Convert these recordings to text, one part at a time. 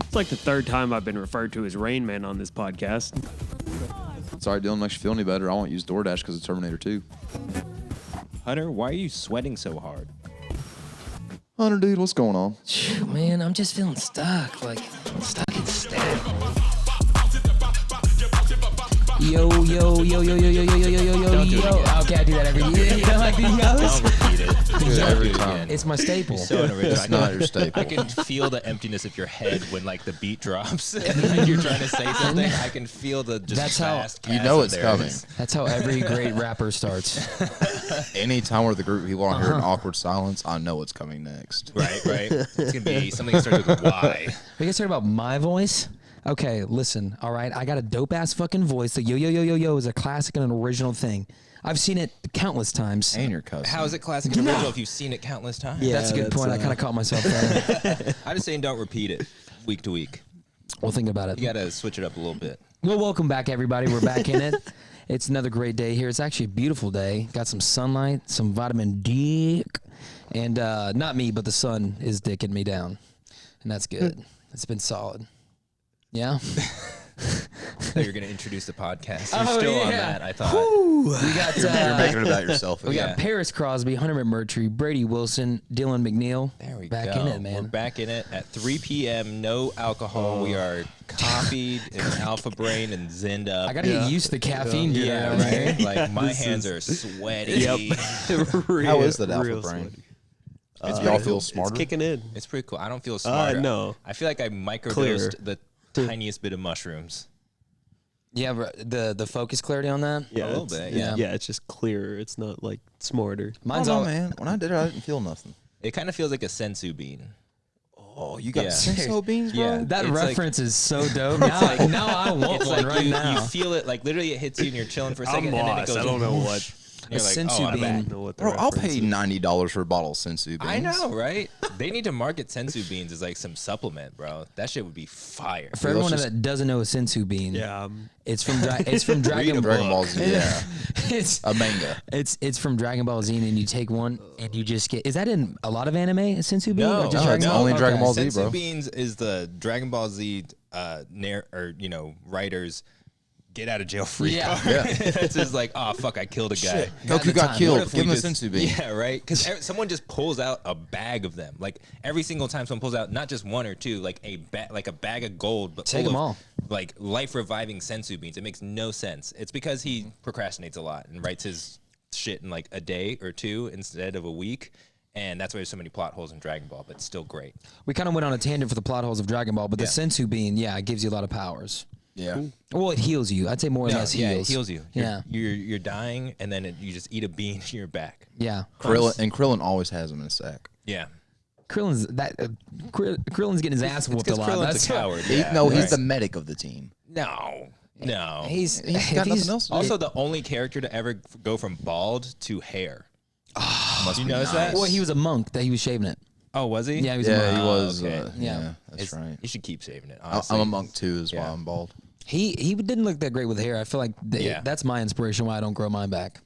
It's like the third time I've been referred to as Rain Man on this podcast. Sorry, Dylan, makes you feel any better. I won't use DoorDash because of Terminator 2. Hunter, why are you sweating so hard? Hunter, dude, what's going on? Man, I'm just feeling stuck. Stuck and stagnant. Yo. Okay, I do that every year. You don't like these yos? Don't repeat it. Every time. It's my staple. So unoriginal. It's not your staple. I can feel the emptiness of your head when like the beat drops and like, you're trying to say something. I can feel the just That's how- vast You know chasm it's there. coming. That's how every great rapper starts. Anytime we're the group of people on here in awkward silence, I know what's coming next. Right. It's gonna be something that starts with a Y. We can start about my voice. Okay, listen. All right, I got a dope ass fucking voice. The yo is a classic and an original thing. I've seen it countless times. And your cousin. How is it classic and original if you've seen it countless times? Yeah. That's a good point. I kind of caught myself there. I just saying don't repeat it week to week. We'll think about it. You gotta switch it up a little bit. Well, welcome back, everybody. We're back in it. It's another great day here. It's actually a beautiful day. Got some sunlight, some vitamin D, and not me, but the sun is dicking me down, and that's good. It's been solid. Yeah. That you're gonna introduce the podcast. You're Oh, still on yeah. that, I thought. We got You're making it about yourself. we again. got Paris Crosby, Hunter McMurtry, Brady Wilson, Dylan McNeil. There we back go. in it, man. We're back in it at 3 p.m. No alcohol. We are coffeed and alpha brain and zinned up. I gotta get used to the caffeine. dude. Yeah, right. Like my hands are sweaty. How is that alpha real brain? sweaty. Y'all feel smarter? It's kicking in. It's pretty cool. I don't feel smart. No. I feel like I microdosed the tiniest bit of mushrooms. Yeah, bro, the focus clarity on that. Yeah, A little it's- bit, it's- yeah. Yeah, it's just clearer. It's not like smarter. Mine's I all don't know, man. When I did it, I didn't feel nothing. It kind of feels like a sensu bean. Oh, you got Yeah. senso beans, bro? Yeah. That It's like- reference is so dope. Now I want It's one like right you now. feel it, like literally it hits you and you're chilling for a second I'm and then it lost. goes. I don't know whoosh, what. and you're A like, sensu I'm bean. back. I don't know what the Bro, I'll reference pay is. $90 for a bottle of sensu beans. I know, right? They need to market sensu beans as like some supplement, bro. That shit would be fire. For everyone let's that doesn't know a sensu bean, Yeah. it's from Dragon Dragon Ball Z, yeah. It's A manga. it's from Dragon Ball Z, and you take one and you just get. Is that in a lot of anime? A sensu bean? No, Or just no, it's only Dragon Ball Z, sensu bro. beans is the Dragon Ball Z writers get out of jail free Yeah. card. It's just like, oh fuck, I killed a guy. Got the Goku got time. killed. What if Give we him a just- sensu bean. Yeah, right. Because someone just pulls out a bag of them. Like every single time someone pulls out, not just one or two, like a bag of gold, but Take full them of, all. like life reviving sensu beans. It makes no sense. It's because he procrastinates a lot and writes his shit in like a day or two instead of a week. And that's why there's so many plot holes in Dragon Ball, but still great. We kind of went on a tangent for the plot holes of Dragon Ball, but the Yeah. sensu bean, yeah, it gives you a lot of powers. Yeah. Well, it heals you. I'd say more or less Yeah, heals. it heals you. Yeah. You're dying, and then you just eat a bean and you're back. Yeah. Krillin always has them in a sack. Yeah. Krillin's Krillin's getting his ass whooped a Because lot. Krillin's That's a coward. He- Yeah, no, he's right. the medic of the team. No. He's He's if got he's- nothing else to do. Also, the only character to ever go from bald to hair. Must You be notice nice. that? Well, he was a monk that he was shaving it. Oh, was he? Yeah, he was a Yeah, monk. he was. okay. Yeah, Yeah. that's It's- right. You should keep saving it. Honestly. I'm a monk too, is why Yeah. I'm bald. He didn't look that great with hair. I feel like Yeah. that's my inspiration why I don't grow mine back.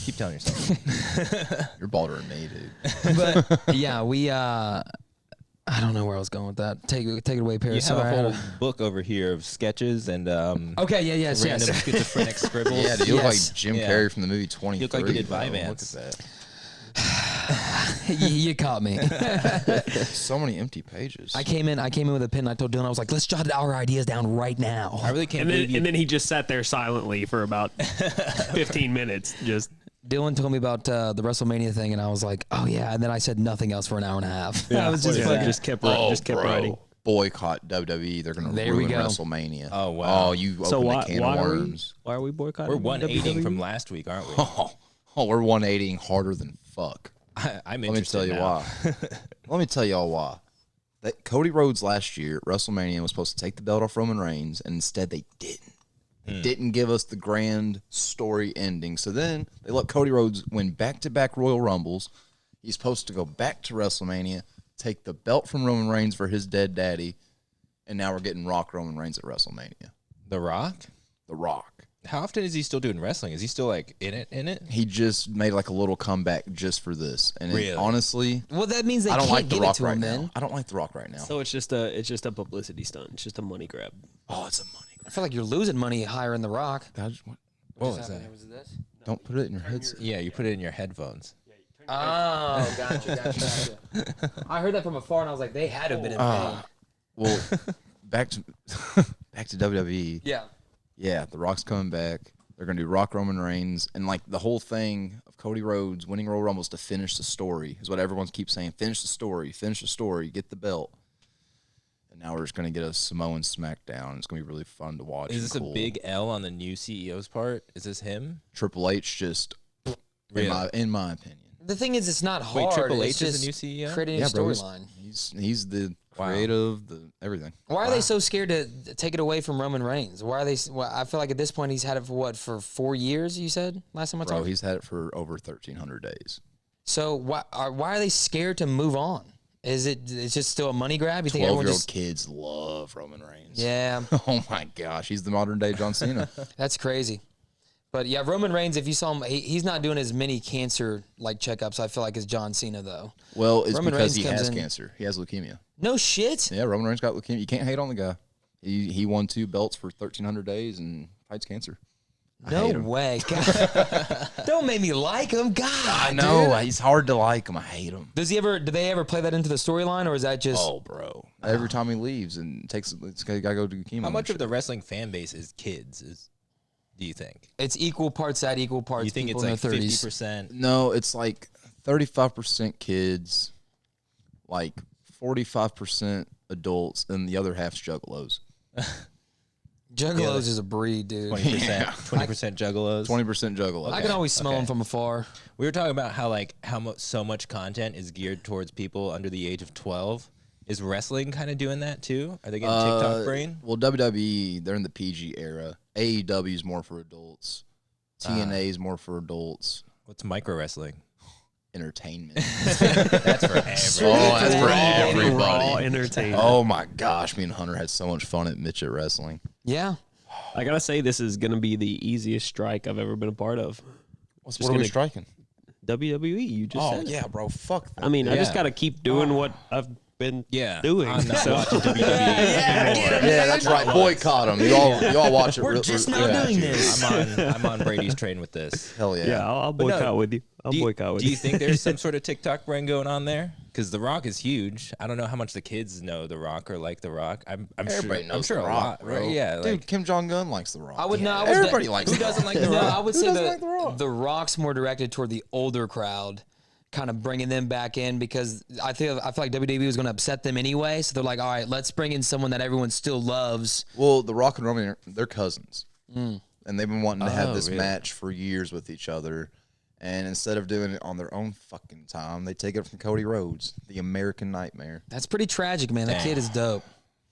Keep telling yourself. You're balder than me, dude. But yeah, we I don't know where I was going with that. Take it away, You Paris. have Sorry, a I whole had book over here of sketches and Okay, yeah, yes, random yes. schizophrenic scribbles. Yeah, dude, you look Yes. like Jim Yeah. Carrey from the movie 23. You look like you did bro. Vyvanse. Look at you caught me. that. So many empty pages. I came in with a pen. And I told Dylan, I was like, let's jot our ideas down right now. I really can't And then, believe you. and then he just sat there silently for about 15 minutes. Just Dylan told me about the WrestleMania thing, and I was like, oh yeah. And then I said nothing else for an hour and a half. I was just fucking. just kept bro, writing. Boycott WWE. They're gonna There we ruin go. WrestleMania. Oh, wow. Oh, you So opened why a can of are we worms. why are we boycotting? We're 180 WWE? from last week, aren't we? Oh, we're 180ing harder than fuck. I'm Let me interested tell you now. why. Let me tell y'all why. That Cody Rhodes last year at WrestleMania was supposed to take the belt off Roman Reigns, and instead they didn't. They didn't give us the grand story ending. So then they let Cody Rhodes win back-to-back Royal Rumbles. He's supposed to go back to WrestleMania, take the belt from Roman Reigns for his dead daddy, and now we're getting Rock Roman Reigns at WrestleMania. The Rock? The Rock. How often is he still doing wrestling? Is he still like in it? He just made like a little comeback just for this. And Really? Honestly, Well, that means they I don't can't like The get it Rock to right him now. then. I don't like The Rock right now. So it's just a publicity stunt. It's just a money grab. Oh, it's a money. I feel like you're losing money hiring The Rock. What was that? Don't put it in your headset. Yeah, you put it in your headphones. Oh, gotcha. I heard that from afar, and I was like, they had to have been in pain. Well, back to WWE. Yeah. Yeah, The Rock's coming back. They're gonna do Rock Roman Reigns, and like the whole thing of Cody Rhodes winning Royal Rumbles to finish the story is what everyone keeps saying. Finish the story, get the belt. And now we're just gonna get a Samoan SmackDown. It's gonna be really fun to watch. Is this and cool. a big L on the new CEO's part? Is this him? Triple H? Just Really? in my opinion, The thing is, it's not hard. Wait, Triple It's H is the just new CEO? creating a bro, storyline. he's the creative, the everything. Why are they so scared to take it away from Roman Reigns? Why are they? Well, I feel like at this point he's had it for 4 years. You said last time I Bro, talked. he's had it for over 1,300 days. So why are they scared to move on? Is it's just still a money grab? You think everyone 12-year-old just? kids love Roman Reigns. Yeah, Oh my gosh, he's the modern day John Cena. that's crazy. But yeah, Roman Reigns. If you saw him, he's not doing as many cancer like checkups. I feel like as John Cena though. Well, it's Roman because Reigns he comes has in- cancer. He has leukemia. No shit. Yeah, Roman Reigns got leukemia. You can't hate on the guy. He won 2 belts for 1,300 days and fights cancer. I hate No him. way. God. Don't make me like him. God. I know. dude. He's hard to like him. I hate him. Do they ever play that into the storyline, or is that just? Oh, bro. Every time he leaves and takes, it's got to go to chemo. How much and of the wrestling fan base is kids? Do you think? It's equal parts that, equal parts You think people it's like in their 30s. 50%? No, it's like 35% kids, like 45% adults, and the other half's juggalos. Juggalos is a breed, dude. 20%, 20% juggalos. 20% juggalos. I can always smell them from afar. We were talking about how so much content is geared towards people under the age of 12. Is wrestling kind of doing that too? Are they getting TikTok brain? Well, WWE, they're in the PG era. AEW is more for adults. TNA is more for adults. What's micro wrestling? Entertainment. That's for everyone. Oh, that's for Raw everybody. entertainment. Oh my gosh, me and Hunter had so much fun at Midget Wrestling. Yeah. I gotta say, this is gonna be the easiest strike I've ever been a part of. What Just are we gonna- striking? WWE. You just said it. bro, fuck that. I mean, I just Yeah. gotta keep doing what I've been Yeah, doing. I'm not So- watching WWE anymore. Yeah, that's right. Boycott them. You all watch it. We're just now doing this. I'm on Brady's train with this. Hell yeah. Yeah, I'll But no, boycott with you. I'll boycott with Do you. you think there's some sort of TikTok brain going on there? Because The Rock is huge. I don't know how much the kids know The Rock or like The Rock. I'm Everybody sure, knows I'm sure The a Rock, lot, bro. right? Yeah, Dude, like, Kim Jong Un likes The Rock. I would know. Everybody likes who The Rock. doesn't like The No, Rock? I would Who say doesn't like The Rock? the Rock's more directed toward the older crowd, kind of bringing them back in because I feel like WWE was going to upset them anyway. So they're like, all right, let's bring in someone that everyone still loves. Well, The Rock and Roman, they're cousins. And they've been wanting to have Oh, this really? match for years with each other. And instead of doing it on their own fucking time, they take it from Cody Rhodes, the American Nightmare. That's pretty tragic, man. That kid is dope.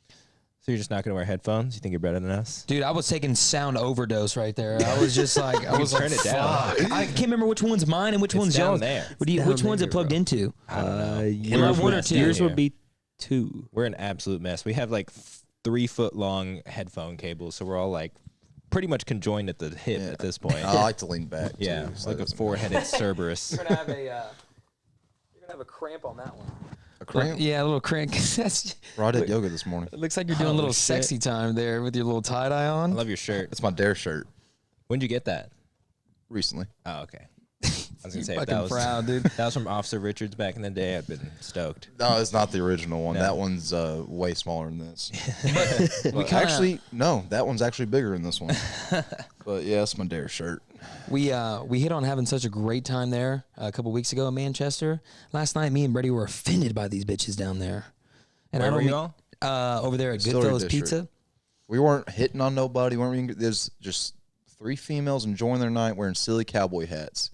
So you're just not gonna wear headphones? You think you're better than us? Dude, I was taking sound overdose right there. I was just like, I was turn like, it down. fuck. I can't remember which one's mine and which one's down yours. there. Which one's it plugged into? Yours one or would- two. Yours Yeah. would be 2. We're an absolute mess. We have like 3-foot long headphone cables, so we're all like pretty much conjoined at the hip at this point. I like to lean back. Yeah, too, it's so like it a doesn't- four-headed Cerberus. You're gonna have a cramp on that one. A cramp? Yeah, a little crank. That's, Bro, I did yoga this morning. it looks like you're doing a Oh, little shit. sexy time there with your little tie dye I on. love your shirt. It's my Dare shirt When'd you get that? recently. Oh, okay. I was gonna say if Fucking that was proud, dude. that was from Officer Richards back in the day. I'd been stoked. No, it's not the original one. No. That one's way smaller than this. We kinda- Actually, no, that one's actually bigger than this one. But yeah, it's my Dare shirt. We hit on having such a great time there a couple weeks ago in Manchester. Last night, me and Brady were offended by these bitches down there. And Where I were don't you mean, all? over there at Distillery Goodfellas District. Pizza. We weren't hitting on nobody. There's just 3 females enjoying their night wearing silly cowboy hats.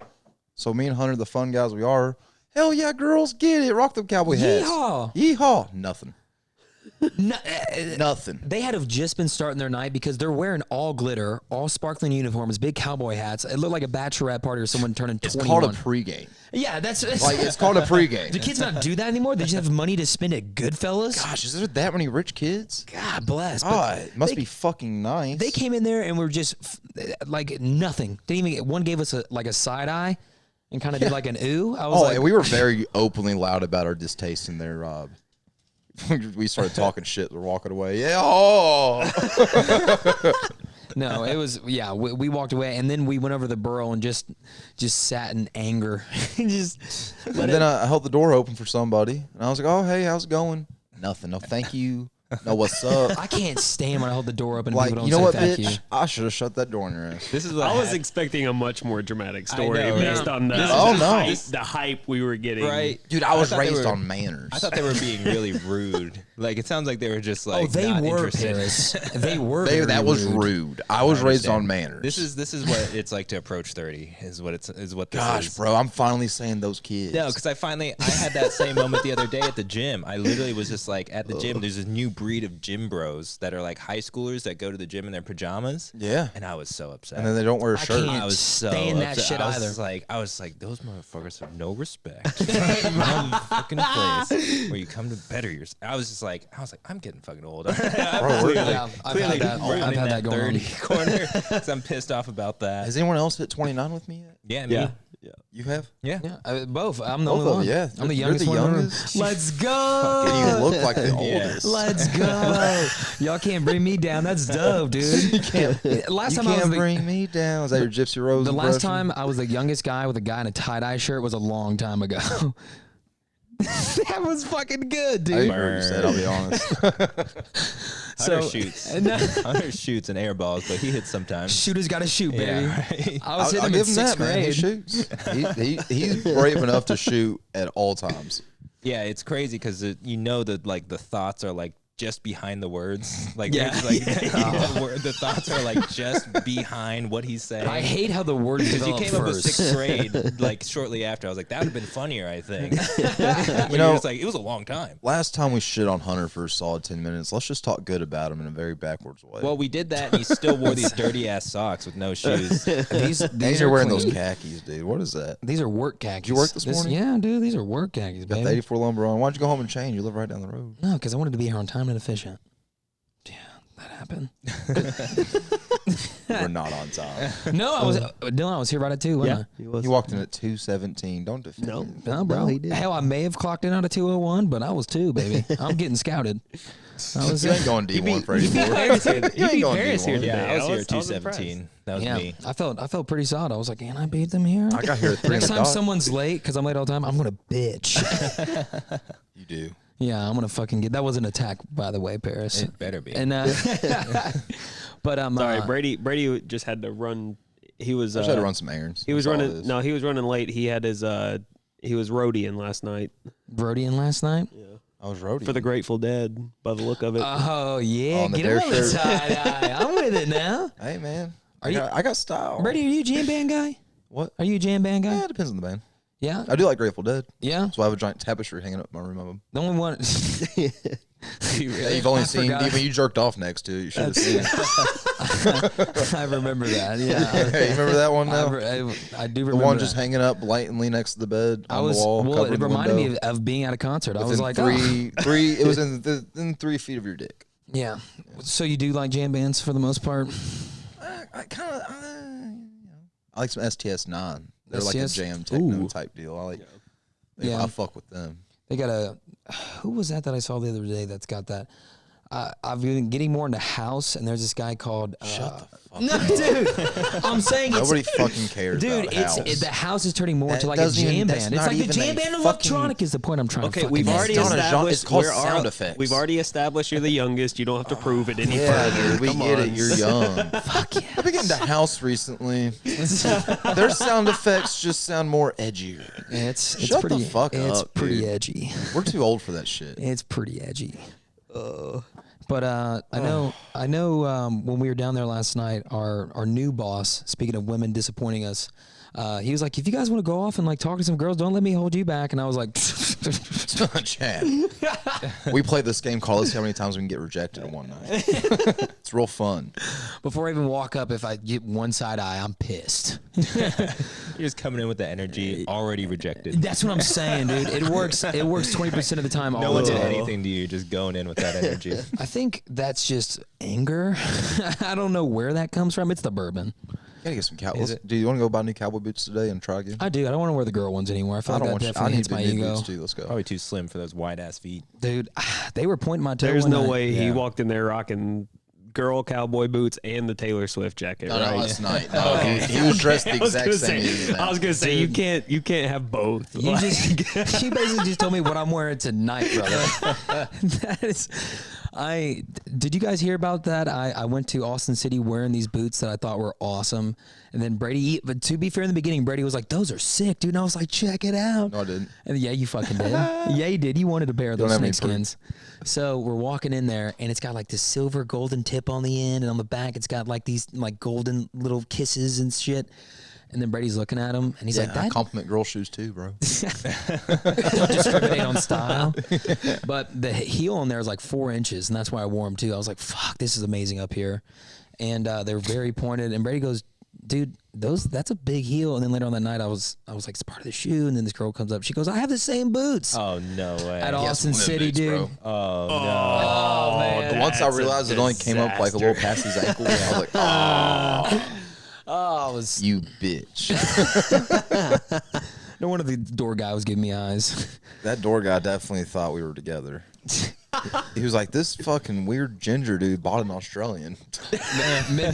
So me and Hunter, the fun guys we are, hell yeah, girls, get it, rock them cowboy hats. Yeehaw. Yeehaw. Nothing. Nothing. They had to have just been starting their night because they're wearing all glitter, all sparkling uniforms, big cowboy hats. It looked like a bachelorette party or someone turning 21. It's called a pregame. Yeah, that's Like, it's called a pregame. Do kids not do that anymore? They just have money to spend at Goodfellas? Gosh, is there that many rich kids? God bless. But God, it must be fucking nice. they came in there and were just like nothing. Didn't even one gave us a side eye and kind of did like an ooh. I was like, and we were very openly loud about our distaste in their we started talking shit. We're walking away. Yeah. Oh. no, it was we walked away and then we went over to the burrow and just sat in anger. And then I held the door open for somebody, and I was like, "Oh, hey, how's it going?" Nothing. No, thank you. No, what's up? I can't stand when I hold the door open and Like, people don't you know say what, thank bitch? you. I should have shut that door in your ass. This is what I was expecting a much more dramatic story know, based right? on the, Oh, no. the hype we were getting. right, Dude, I was thought they raised were- on manners. I thought they were being really rude. Like, it sounds like they were just like, Oh, they not were interested. Paris. They were. That very was rude. rude. I was raised understand. on manners. This is what it's like to approach 30. Is what this Gosh, is. bro, I'm finally saying those kids. No, because I had that same moment the other day at the gym. I literally was just like at the gym. There's this new breed of gym bros that are like high schoolers that go to the gym in their pajamas. Yeah. And I was so upset. And then they don't wear a I shirt. can't I was so stand that upset. shit I was either. just like, those motherfuckers have no respect. No fucking place where you come to better yourself. I was like, I'm getting fucking old. Bro, Yeah, I've had that. I'm I've in had that going on. 30 corner. 'Cause I'm pissed off about that. Has anyone else hit 29 with me yet? Yeah, me. Yeah. You have? Yeah. Yeah, both. I'm the Both only of one. you, yeah. I'm the You're youngest the one. in the room. youngest. Let's go. And you look like the oldest. Let's go. Y'all can't bring me down. That's dope, dude. Last You time I was can't the, bring me down. Is that your Gypsy Rose the last impression? time I was the youngest guy with a guy in a tie-dye shirt was a long time ago. That was fucking good, I dude. didn't hear what you said, I'll be honest. Hunter shoots. Hunter shoots and air balls, but he hits sometimes. Shooters got to shoot, baby. Yeah, right. I was I'll hitting him in give him sixth that, man. He grade. shoots. He's brave enough to shoot at all times. Yeah, it's crazy because you know that like the thoughts are like just behind the words. Like, Yeah. like the thoughts are like just behind what he's saying. I hate how the words Because you develop came up with first. sixth grade, like shortly after. I was like, that would have been funnier, I think. When know- you're just like, it was a long time. Last time we shit on Hunter for a solid 10 minutes, let's just talk good about him in a very backwards way. Well, we did that, and he still wore these dirty ass socks with no shoes. These and are you're wearing clean. those khakis, dude. What is that? These are work khakis. you work this morning? Yeah, dude. These are work khakis, Got the baby. 84 lumber on. Why don't you go home and change? You live right down the road. No, because I wanted to be here on time and efficient. Yeah, that happened. We're not on time. No, I was Dylan. I was here right at 2. Wasn't he was. He walked in at 2:17. Don't defend No. him. I? No, bro. he did. Hell, I may have clocked in out of 2:01, but I was 2, baby. I'm getting scouted. I was You ain't going D1 for 84. Paris here. You You ain't beat going Paris here D1. today. Yeah, I was here at impressed. 217. That was yeah, me. I felt pretty solid. I was like, and I beat them here. I got here at 3 Next on the time dot. someone's late, because I'm late all the time, I'm gonna bitch. You do. Yeah, I'm gonna fucking get. That was an attack, by the way, Paris. It better be. And but Sorry, Brady just had to run. He was. I just had to run some errands. He was That's all it running. is. No, he was running late. He had his. He was roadieing last night Brody last night. I was roadie. for the Grateful Dead. By the look of it. Oh yeah, On the get dare him on the shirt. side eye. I'm with it now. Hey, man. Are you- I got style. Brady, are you a jam band guy? What? Are you a jam band Yeah, guy? it depends on the band. Yeah, I do like Grateful Dead. yeah. So I have a giant tapestry hanging up in my room of them. The only one. Yeah, you've only seen, forgot. even you jerked off next to it. You should have seen it. I remember that. Yeah, Hey, you remember that one now? I do The remember one just that. hanging up blatantly next to the bed I on was the wall. well. covering It the reminded window. me of being at a concert. I was Within like, three. It was in 3 feet of your dick. yeah. So you do like jam bands for the most part? I kind of, I like some STS9. They're like a STS? jam techno Ooh. type deal. I like. Yeah. I fuck with them. They got a. Who was that I saw the other day that's got that? I've been getting more into house, and there's this guy called. Shut the fuck No, up. dude. I'm saying it's. Nobody fucking cares Dude, about it's house. the house is turning more That into like a doesn't jam even- that's band. It's not like the even jam a band of fucking- electronic is the point I'm trying to Okay, fucking we've make. already not a genre, established. it's called we're sound alre- effects. We've already established you're the youngest. You don't have to prove it any Yeah, further. dude, we Come get on. it. You're young. Fuck yeah. I've been getting into house recently. Their sound effects just sound more edgier. It's Shut the pretty. fuck it's up, pretty dude. edgy. We're too old for that shit. It's pretty edgy. But I know when we were down there last night, our new boss, speaking of women disappointing us, he was like, if you guys want to go off and like talk to some girls, don't let me hold you back. And I was like, Chad. We played this game called Let's See How Many Times We Can Get Rejected in one night. It's real fun. Before I even walk up, if I get one side eye, I'm pissed. You're just coming in with the energy already rejected. That's what I'm saying, dude. It works 20% of the time. No all one the did time. anything to you, just going in with that energy. I think that's just anger. I don't know where that comes from. It's the bourbon. You gotta get some cowboys. Do you want to go buy new cowboy boots today and try again? I do. I don't want to wear the girl ones anymore. I feel I like don't that want. I definitely need hits to my get new ego. boots too. Let's go. Probably too slim for those wide ass feet. Dude, they were pointing my toe. There's one no night. way he Yeah. walked in there rocking girl cowboy boots and the Taylor Swift jacket, No, right? last night. No, he was dressed the exact same as I was gonna say you can't have both. You Like, she basically just told me what I'm wearing tonight, brother. That is, did you guys hear about that? I went to Austin City wearing these boots that I thought were awesome, and then Brady. But to be fair, in the beginning, Brady was like, "Those are sick, dude." And I was like, "Check it out." No, I didn't. And yeah, you fucking did. Yeah, you did. You wanted a pair of those Don't have snake any skins. So we're walking in there, and it's got like this silver golden tip on the end, and on the back, it's got like these like golden little kisses and shit. And then Brady's looking at him, and he's like, I "That compliment girl shoes too, bro. don't discriminate on style." But the heel on there is like 4 inches, and that's why I wore them too. I was like, "Fuck, this is amazing up here," and they're very pointed. And Brady goes, "Dude, that's a big heel." And then later on that night, I was like, "It's part of the shoe." And then this girl comes up, she goes, "I have the same boots." Oh, no way. At He has Austin one of them City, boots, dude. bro. Oh, no. Oh, man. But once I That's a realized it only came up like a little past his ankle, I was like, "Oh, Oh, I was you bitch!" no wonder the door guy was giving me eyes. That door guy definitely thought we were together. He was like, "This fucking weird ginger dude bought an Australian."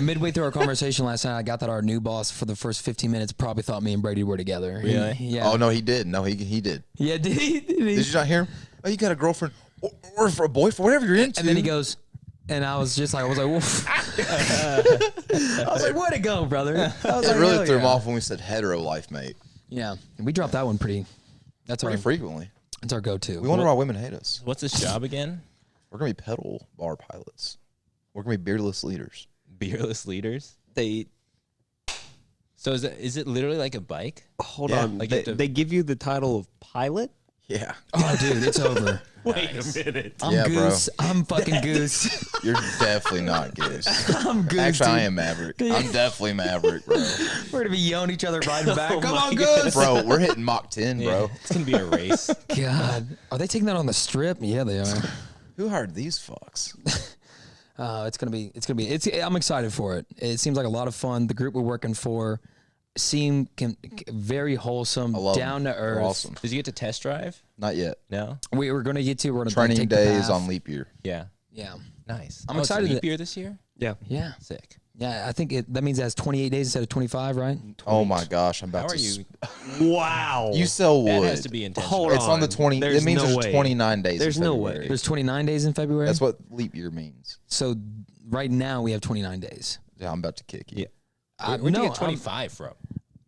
Midway through our conversation last night, I got that our new boss for the first 15 minutes probably thought me and Brady were together. Really? Yeah. Oh no, he did. No, he did. Yeah, did he? Did he? Did you not hear him? Oh, you got a girlfriend or for a boyfriend, whatever you're into. And then he goes, and I was just like, Woof. I was like, where'd it go, brother? I was It like, really hell threw him yeah. off when we said hetero life mate. Yeah, and we dropped that one pretty. That's Pretty our frequently. that's our go-to. We wonder why women hate us. What's this job again? We're gonna be pedal bar pilots. We're gonna be beardless leaders. Beerless leaders? they So is it literally like a bike? hold Yeah, on. like you They, have to- they give you the title of pilot. Yeah. Oh, dude, it's over. Wait a minute. I'm Yeah, bro. Goose. I'm fucking Goose. You're definitely not Goose. I'm Goose. Actually, dude. I am Maverick. I'm definitely Maverick, bro. We're gonna be yelling at each other riding back. Come my on, God. Goose. Bro, we're hitting Mach 10, bro. It's going to be a race. God, are they taking that on the strip? Yeah, they are. Who hired these fucks? I'm excited for it. It seems like a lot of fun. The group we're working for seem very wholesome, I love down them. to They're earth. awesome. Did you get to test drive? Not yet. No? We're going to get to. We're going to Training take the days path. on leap year. Yeah. Yeah, Nice. I'm Oh, it's excited leap that- year this year? Yeah. yeah, Sick. yeah. I think that means it has 28 days instead of 25, right? Oh my gosh, I'm about How are to. you? Wow. You sell That wood. has to be intentional. Hold It's on the 20. There's It means no there's way. 29 days. There's in no February. way. There's 29 days in February. That's what leap year means. So right now we have 29 days. Yeah, I'm about to kick you. Where'd you get 25 from?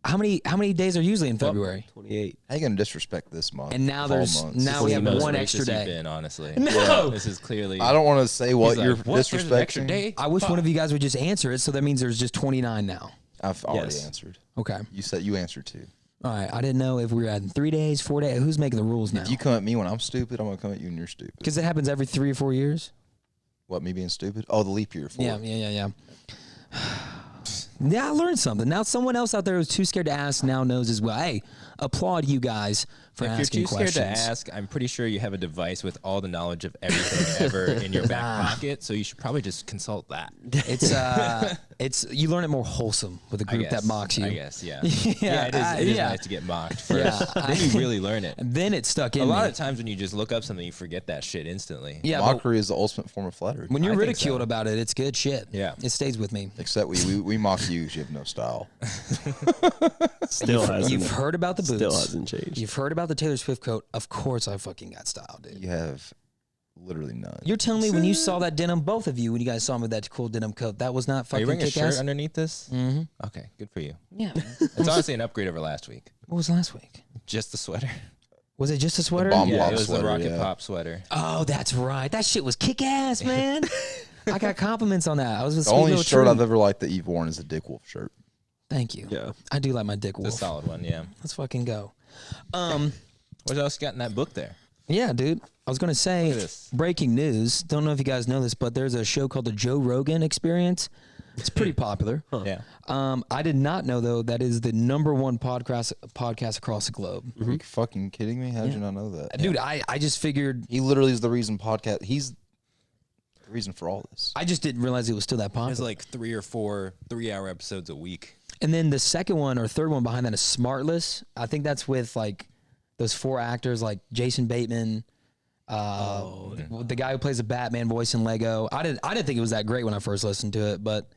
How many days are usually in February? 28. How you gonna disrespect this month? And now of all there's months? now This we is have the most one racist extra you've day. been, honestly. No. This is clearly. I don't want to say what He's you're like, what? There's an extra disrespecting. day? I wish one of you guys would just answer it. So that means there's just 29 now. I've already Yes. answered. Okay. You said you answered too. All right. I didn't know if we were adding 3 days, 4 days. Who's making the rules now? If you come at me when I'm stupid, I'm gonna come at you when you're stupid. Because it happens every 3 or 4 years. What, me being stupid? Oh, the leap year. Yeah. Yeah, I learned something. Now someone else out there who's too scared to ask now knows as well. Hey, applaud you guys for If you're asking too questions. scared to ask, I'm pretty sure you have a device with all the knowledge of everything ever in your back pocket. So you should probably just consult that. It's you learn it more wholesome with a group that mocks you. I guess, yeah. Yeah, It is yeah. nice to get mocked first. Then you really learn it. And then it stuck in A lot me. of times when you just look up something, you forget that shit instantly. Yeah, but Mockery is the ultimate form of flattery. when you're I think ridiculed so. about it, it's good shit. Yeah. It stays with me. Except we mock you because you have no style. Still hasn't. You've heard about the boots. Still hasn't changed. You've heard about the Taylor Swift coat. Of course I fucking got style, dude. You have literally none. You're telling me when you saw that denim, both of you, when you guys saw me with that cool denim coat, that was not Are you fucking wearing a kick-ass? shirt underneath this? Mm-hmm. Okay, good for you. Yeah. It's honestly an upgrade over last week. What was last week? Just the sweater. Was it just a sweater? bomb Yeah, Pop it was sweater, the Rocket yeah. Pop sweater. Oh, that's right. That shit was kick-ass, man. I got compliments on that. I was a The sweet only little shirt treat. I've ever liked that you've worn is a Dick Wolf shirt. Thank you. Yeah. I do like my dick It's a wolf. solid one, yeah. Let's fucking go. What else you got in that book there? Yeah, dude. I was gonna say Look at this. breaking news. Don't know if you guys know this, but there's a show called the Joe Rogan Experience. It's pretty popular. Yeah. I did not know though that is the #1 podcast across the globe. Are you fucking kidding me? How did you not know that? Dude, I just figured. He literally is the reason podcast. He's the reason for all this. I just didn't realize it was still that popular. There's like 3 or 4 3-hour episodes a week. And then the second one or third one behind that is Smartless. I think that's with like those 4 actors like Jason Bateman, the guy who plays the Batman voice in Lego. I didn't think it was that great when I first listened to it, but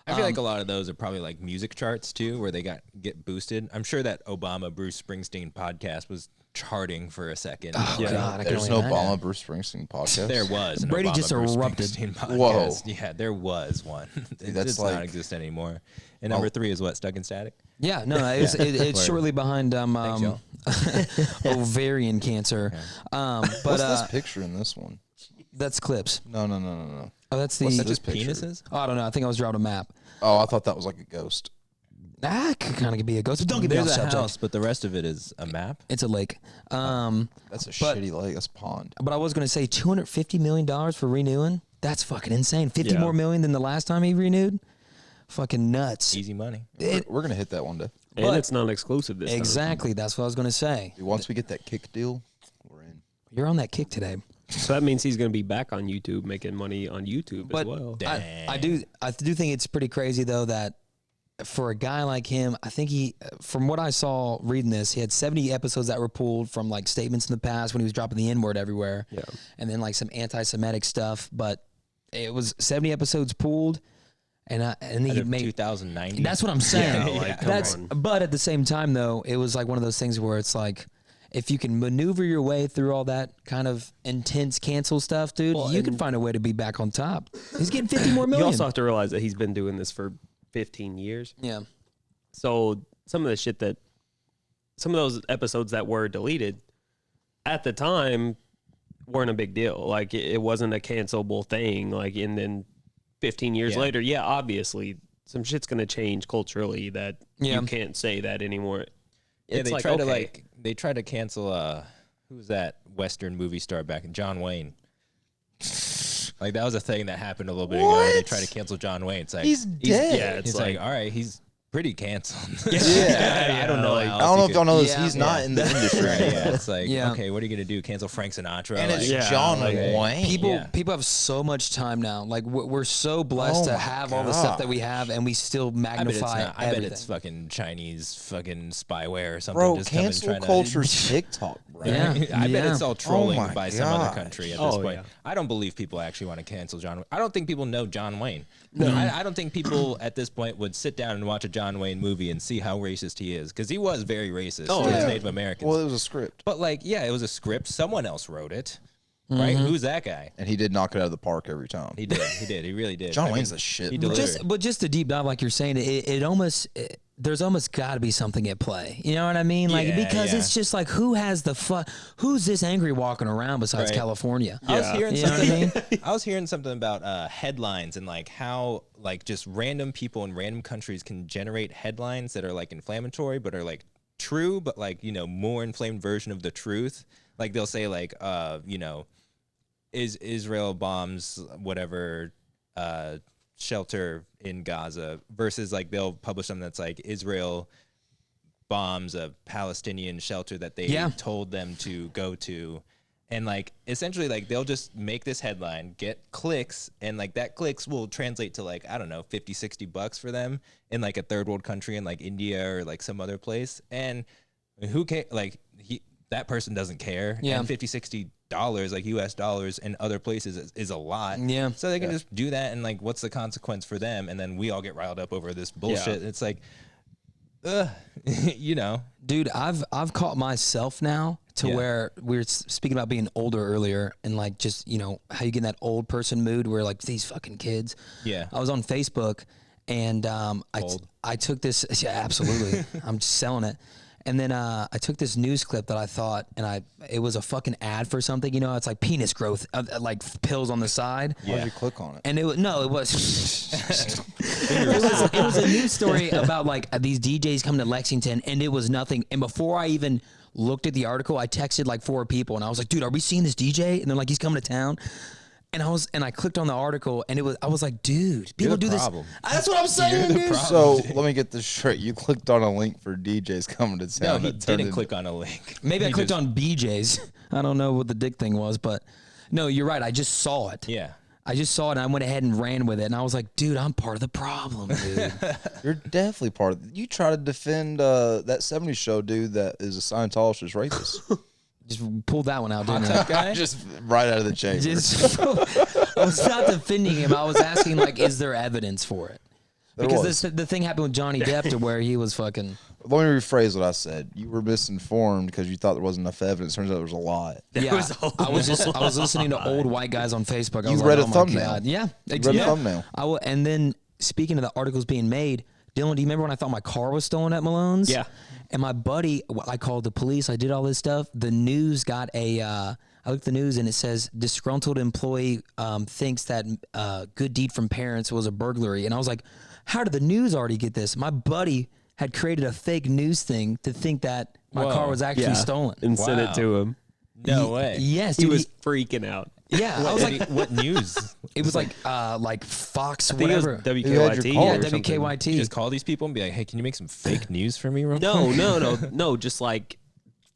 I feel like a lot of those are probably like music charts too, where they get boosted. I'm sure that Obama Bruce Springsteen podcast was charting for a second. oh Yeah. god, I can There's only no imagine. Obama Bruce Springsteen podcast. There was an Brady Obama just Bruce erupted. Springsteen podcast. Whoa. Yeah, there was one. It That's does like- not exist anymore. And number 3 is what? Stuck in Static? Yeah, no, it's Word. shortly behind y'all. ovarian cancer. But What's this picture in this one? that's clips. No. Oh, that's the. What's Is this that just picture? penises? Oh, I don't know. I think I was drawing a map. Oh, I thought that was like a ghost. That could kind of be a ghost, but don't get me off There's a subject. house, but the rest of it is a map. It's a lake. That's a But- shitty lake. That's a pond. But I was going to say $250 million for renewing. That's fucking insane. 50 Yeah. more million than the last time he renewed. Fucking nuts. Easy money. We're gonna hit that one day. And But- it's not exclusive this time. Exactly. That's what I was going to say. Dude, once we get that kick deal, we're in. You're on that kick today. So that means he's going to be back on YouTube, making money on YouTube But as well. I do think it's pretty crazy though that for a guy like him, I think from what I saw reading this, he had 70 episodes that were pulled from like statements in the past when he was dropping the N-word everywhere. Yeah. And then like some anti-Semitic stuff, but it was 70 episodes pulled, and then Out he of made. 2090. That's what I'm saying. Yeah, like, come That's on. but at the same time though, it was like one of those things where it's like, if you can maneuver your way through all that kind of intense cancel stuff, dude, Well, you can and- find a way to be back on top. He's getting 50 more You million. also have to realize that he's been doing this for 15 years. Yeah. So some of those episodes that were deleted at the time weren't a big deal. Like it wasn't a cancelable thing. Like, and then 15 years Yeah. later, yeah, obviously some shit's going to change culturally that Yeah. you can't say that anymore. Yeah, It's they like, tried to okay. they tried to cancel who was that Western movie star back in John Wayne. Like that was a thing that happened a little bit ago. They What? tried to cancel John Wayne. It's like He's dead. Yeah, it's it's like, like, all right, he's pretty canceled. Yeah. I don't know. like- how I else don't know you if y'all know this. Yeah. He's not in the industry. Right, yeah, it's like, Yeah. okay, what are you gonna do? Cancel Frank Sinatra? And it's Like, Yeah, John like, Wayne. People have so much time now. Like we're so blessed Oh to my have all the stuff that God. we have, and we still I bet it's magnify not. I bet everything. it's fucking Chinese fucking spyware or something. Bro, just coming cancel trying to- culture's TikTok, bro. Yeah. I bet it's all trolling Oh my by some other gosh. country at this Oh, point. yeah. I don't believe people actually want to cancel John Wayne. I don't think people know John Wayne. I don't think people at this point would sit down and watch a John Wayne movie and see how racist he is, because he was very racist Oh, towards yeah. Native Americans. Well, it was a script, but like, yeah, it was a script. Someone else wrote it, right? Who's that guy? and he did knock it out of the park every time. He did. He did. He really did. John I Wayne's mean, the shit. He bro. delivered. Just a deep dive, like you're saying, there's almost got to be something at play. You know what I mean? Like Yeah, because yeah. it's just like who's this angry walking around besides Right. California? I was Yeah. hearing You know what I something. mean? I was hearing something about headlines and like how like just random people in random countries can generate headlines that are like inflammatory but are like true, but like, you know, more inflamed version of the truth. Like they'll say like you know, is Israel bombs whatever shelter in Gaza, versus like they'll publish something that's like Israel bombs a Palestinian shelter that they Yeah. told them to go to. And like essentially like they'll just make this headline, get clicks, and like that clicks will translate to like, I don't know, $50-$60 for them in like a third world country in like India or like some other place. And who care, like that person doesn't care. Yeah. And $50-$60 like US dollars in other places is a lot. Yeah. So they can just do that, and like what's the consequence for them? And then we all get riled up over this bullshit. It's like you know. Dude, I've caught myself now to Yeah. where we were speaking about being older earlier, and like just, you know, how you get in that old person mood where like these fucking kids. Yeah. I was on Facebook, and Old. I took this. Yeah, absolutely. I'm just selling it. And then I took this news clip that I thought, and it was a fucking ad for something. You know, it's like penis growth, like pills on the side. Why'd you click on it? And it was it was a news story about like these DJs coming to Lexington, and it was nothing. And before I even looked at the article. I texted like 4 people and I was like, dude, are we seeing this DJ? And they're like, he's coming to town. And I clicked on the article and I was like, dude, people do this. That's what I'm saying, dude. So let me get this straight. You clicked on a link for DJs coming to town. No, he didn't click on a link. Maybe I clicked on BJ's. I don't know what the dick thing was, but no, you're right. I just saw it. Yeah. I just saw it and I went ahead and ran with it. And I was like, dude, I'm part of the problem, dude. You're definitely part of it. You try to defend that 70s show dude that is a Scientologist is racist. Just pulled that one out, didn't I? Guy? Just right out of the chamber. I was not defending him. I was asking, like, is there evidence for it? Because the thing happened with Johnny Depp to where he was fucking... Let me rephrase what I said. You were misinformed because you thought there wasn't enough evidence. Turns out there was a lot. Yeah, I was listening to old white guys on Facebook. I was read like, a oh thumbnail. God. Yeah, You read a thumbnail. And then speaking of the articles being made, Dylan, do you remember when I thought my car was stolen at Malone's? Yeah. And my buddy, I called the police. I did all this stuff. The news got I looked at the news and it says disgruntled employee thinks that good deed from parents was a burglary. And I was like, how did the news already get this? My buddy had created a fake news thing to think that my car was actually stolen. And sent it to him. No way. Yes, He dude, was freaking out. yeah, I was like, What news? it was like Fox, I think it was whatever. WKYT. You had your call Yeah, or something. WKYT. You just call these people and be like, hey, can you make some fake news for me real quick? No, just like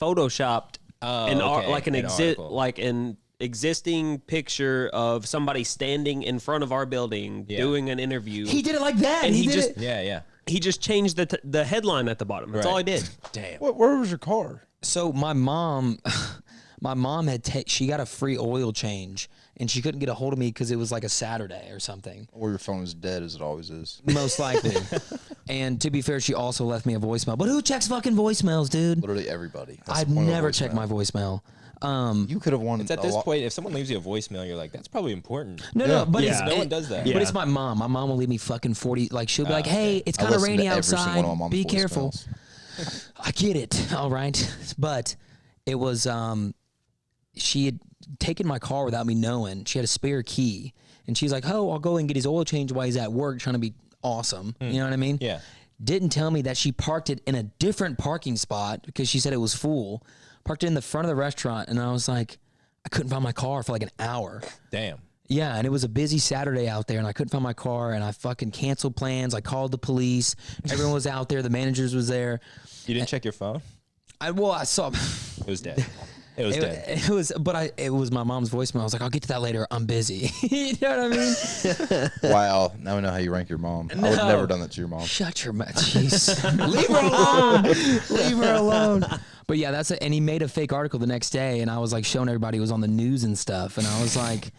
photoshopped an existing picture of somebody standing in front of our building doing an interview. He did it like that. And he he did just- it. Yeah. He just changed the headline at the bottom. That's all I did. Damn. Where was your car? So my mom had she got a free oil change and she couldn't get a hold of me because it was like a Saturday or something. Or your phone was dead as it always is. Most likely. And to be fair, she also left me a voicemail. But who checks fucking voicemails, dude? Literally everybody. That's I'd the point of a never voicemail. check my voicemail. You could have won. It's at this point, if someone leaves you a voicemail, you're like, that's probably important. No, but Yeah. No one does that. But it's my mom. My mom will leave me fucking 40. Like she'll be like, "Hey, it's I kind of listen to rainy every single outside. one of my mom's Be careful." voicemails. I get it. All right, but it was she had taken my car without me knowing. She had a spare key, and she's like, "Oh, I'll go and get his oil change while he's at work, trying to be awesome." You know what I mean? Yeah. Didn't tell me that she parked it in a different parking spot because she said it was full. Parked it in the front of the restaurant, and I was like, I couldn't find my car for like an hour. Damn. Yeah, and it was a busy Saturday out there, and I couldn't find my car, and I fucking canceled plans. I called the police. Everyone was out there. The managers was there. You didn't check your phone? I saw It was dead. It was dead. it was my mom's voicemail. I was like, I'll get to that later. I'm busy. You know what I mean? Wow. Now we know how you rank your mom. I would have never done that to your mom. Shut your mouth. Jeez. Leave her alone. Leave her alone. But yeah, that's it. And he made a fake article the next day, and I was like showing everybody it was on the news and stuff. And I was like,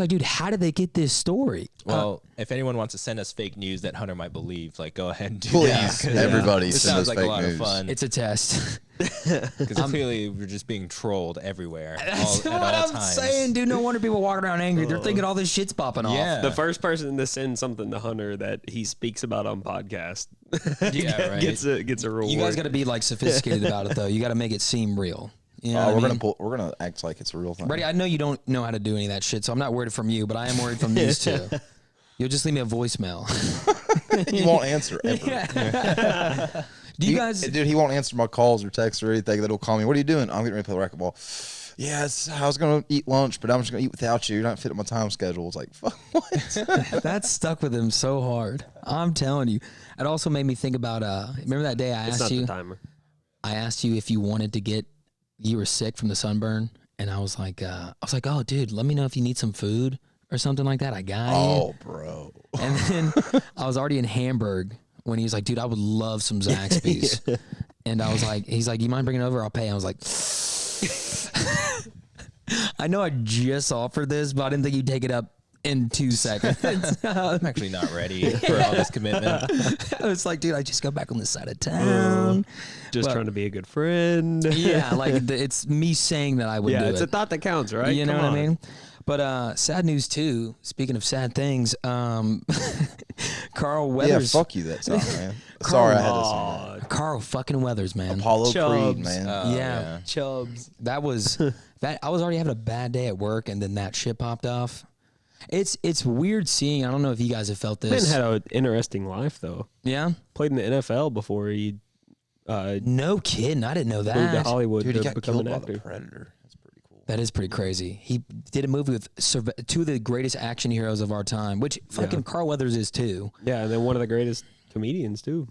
dude, how did they get this story? Well, if anyone wants to send us fake news that Hunter might believe, like, go ahead and do Please, that. 'Cause, everybody this send sounds us like a fake lot news. of fun. It's a test. Because clearly we're just being trolled everywhere. That's at what all I'm times. saying, dude. No wonder people walking around angry. They're thinking all this shit's popping off. Yeah. The first person to send something to Hunter that he speaks about on podcast Yeah, right. gets a reward. You guys got to be like sophisticated about it, though. You got to make it seem real. You know what I mean? We're gonna act like it's a real thing. Brady, I know you don't know how to do any of that shit, so I'm not worried from you, but I am worried from these two. You'll just leave me a voicemail. You won't answer ever. Do you guys? Dude, he won't answer my calls or texts or anything. That'll call me. What are you doing? I'm getting ready to play racquetball. Yes, I was gonna eat lunch, but I'm just gonna eat without you. You're not fitting my time schedule. It's like, fuck, what? That stuck with him so hard. I'm telling you. It also made me think about. Remember that day I it's asked not you? the timer. I asked you if you wanted to get. You were sick from the sunburn, and I was like, oh, dude, let me know if you need some food or something like that. I got you. Oh, bro. And then I was already in Hamburg when he was like, dude, I would love some Zaxby's. And I was like, he's like, you mind bringing it over? I'll pay. I was like, I know I just offered this, but I didn't think you'd take it up in 2 seconds. I'm actually not ready for all this commitment. I was like, dude, I just got back on this side of town. Just But- trying to be a good friend. Yeah, like it's me saying that I would Yeah, do it's it. a thought that counts, right? You know Come what on. I mean? But sad news too. Speaking of sad things, Carl Yeah, Weathers. fuck you that time, man. Sorry I had to say that. Carl fucking Weathers, man. Apollo Chubbs. Creed, man. Yeah. Chubbs. That was that. I was already having a bad day at work, and then that shit popped off. It's weird seeing. I don't know if you guys have felt Man this. had an interesting life though. Yeah. Played in the NFL before he No kidding. I didn't know Moved to that. Hollywood Dude, he to got become killed an by actor. the Predator. That's pretty cool. That is pretty crazy. He did a movie with two of the greatest action heroes of our time, which fucking Carl Weathers is too. Yeah, and then one of the greatest comedians too.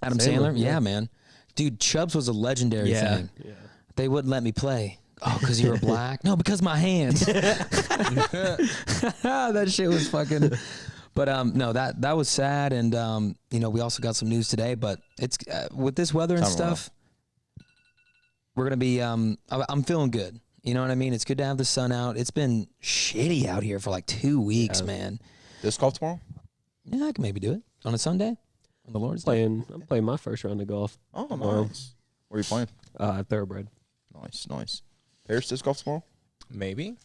Adam Sandler. Yeah, man. Dude, Chubbs was a legendary thing. Yeah. They wouldn't let me play. Oh, because you were black? No, because my hands. That shit was fucking. But no, that was sad, and we also got some news today. But it's with this weather and stuff, we're gonna be. I'm feeling good. You know what I mean? It's good to have the sun out. It's been shitty out here for like 2 weeks, man. Disc golf tomorrow? Yeah, I can maybe do it on a Sunday, on the Lord's Day. I'm playing my first round of golf. Oh, tomorrow. nice. Where are you playing? Thoroughbred. Nice. Paris disc golf tomorrow? Maybe.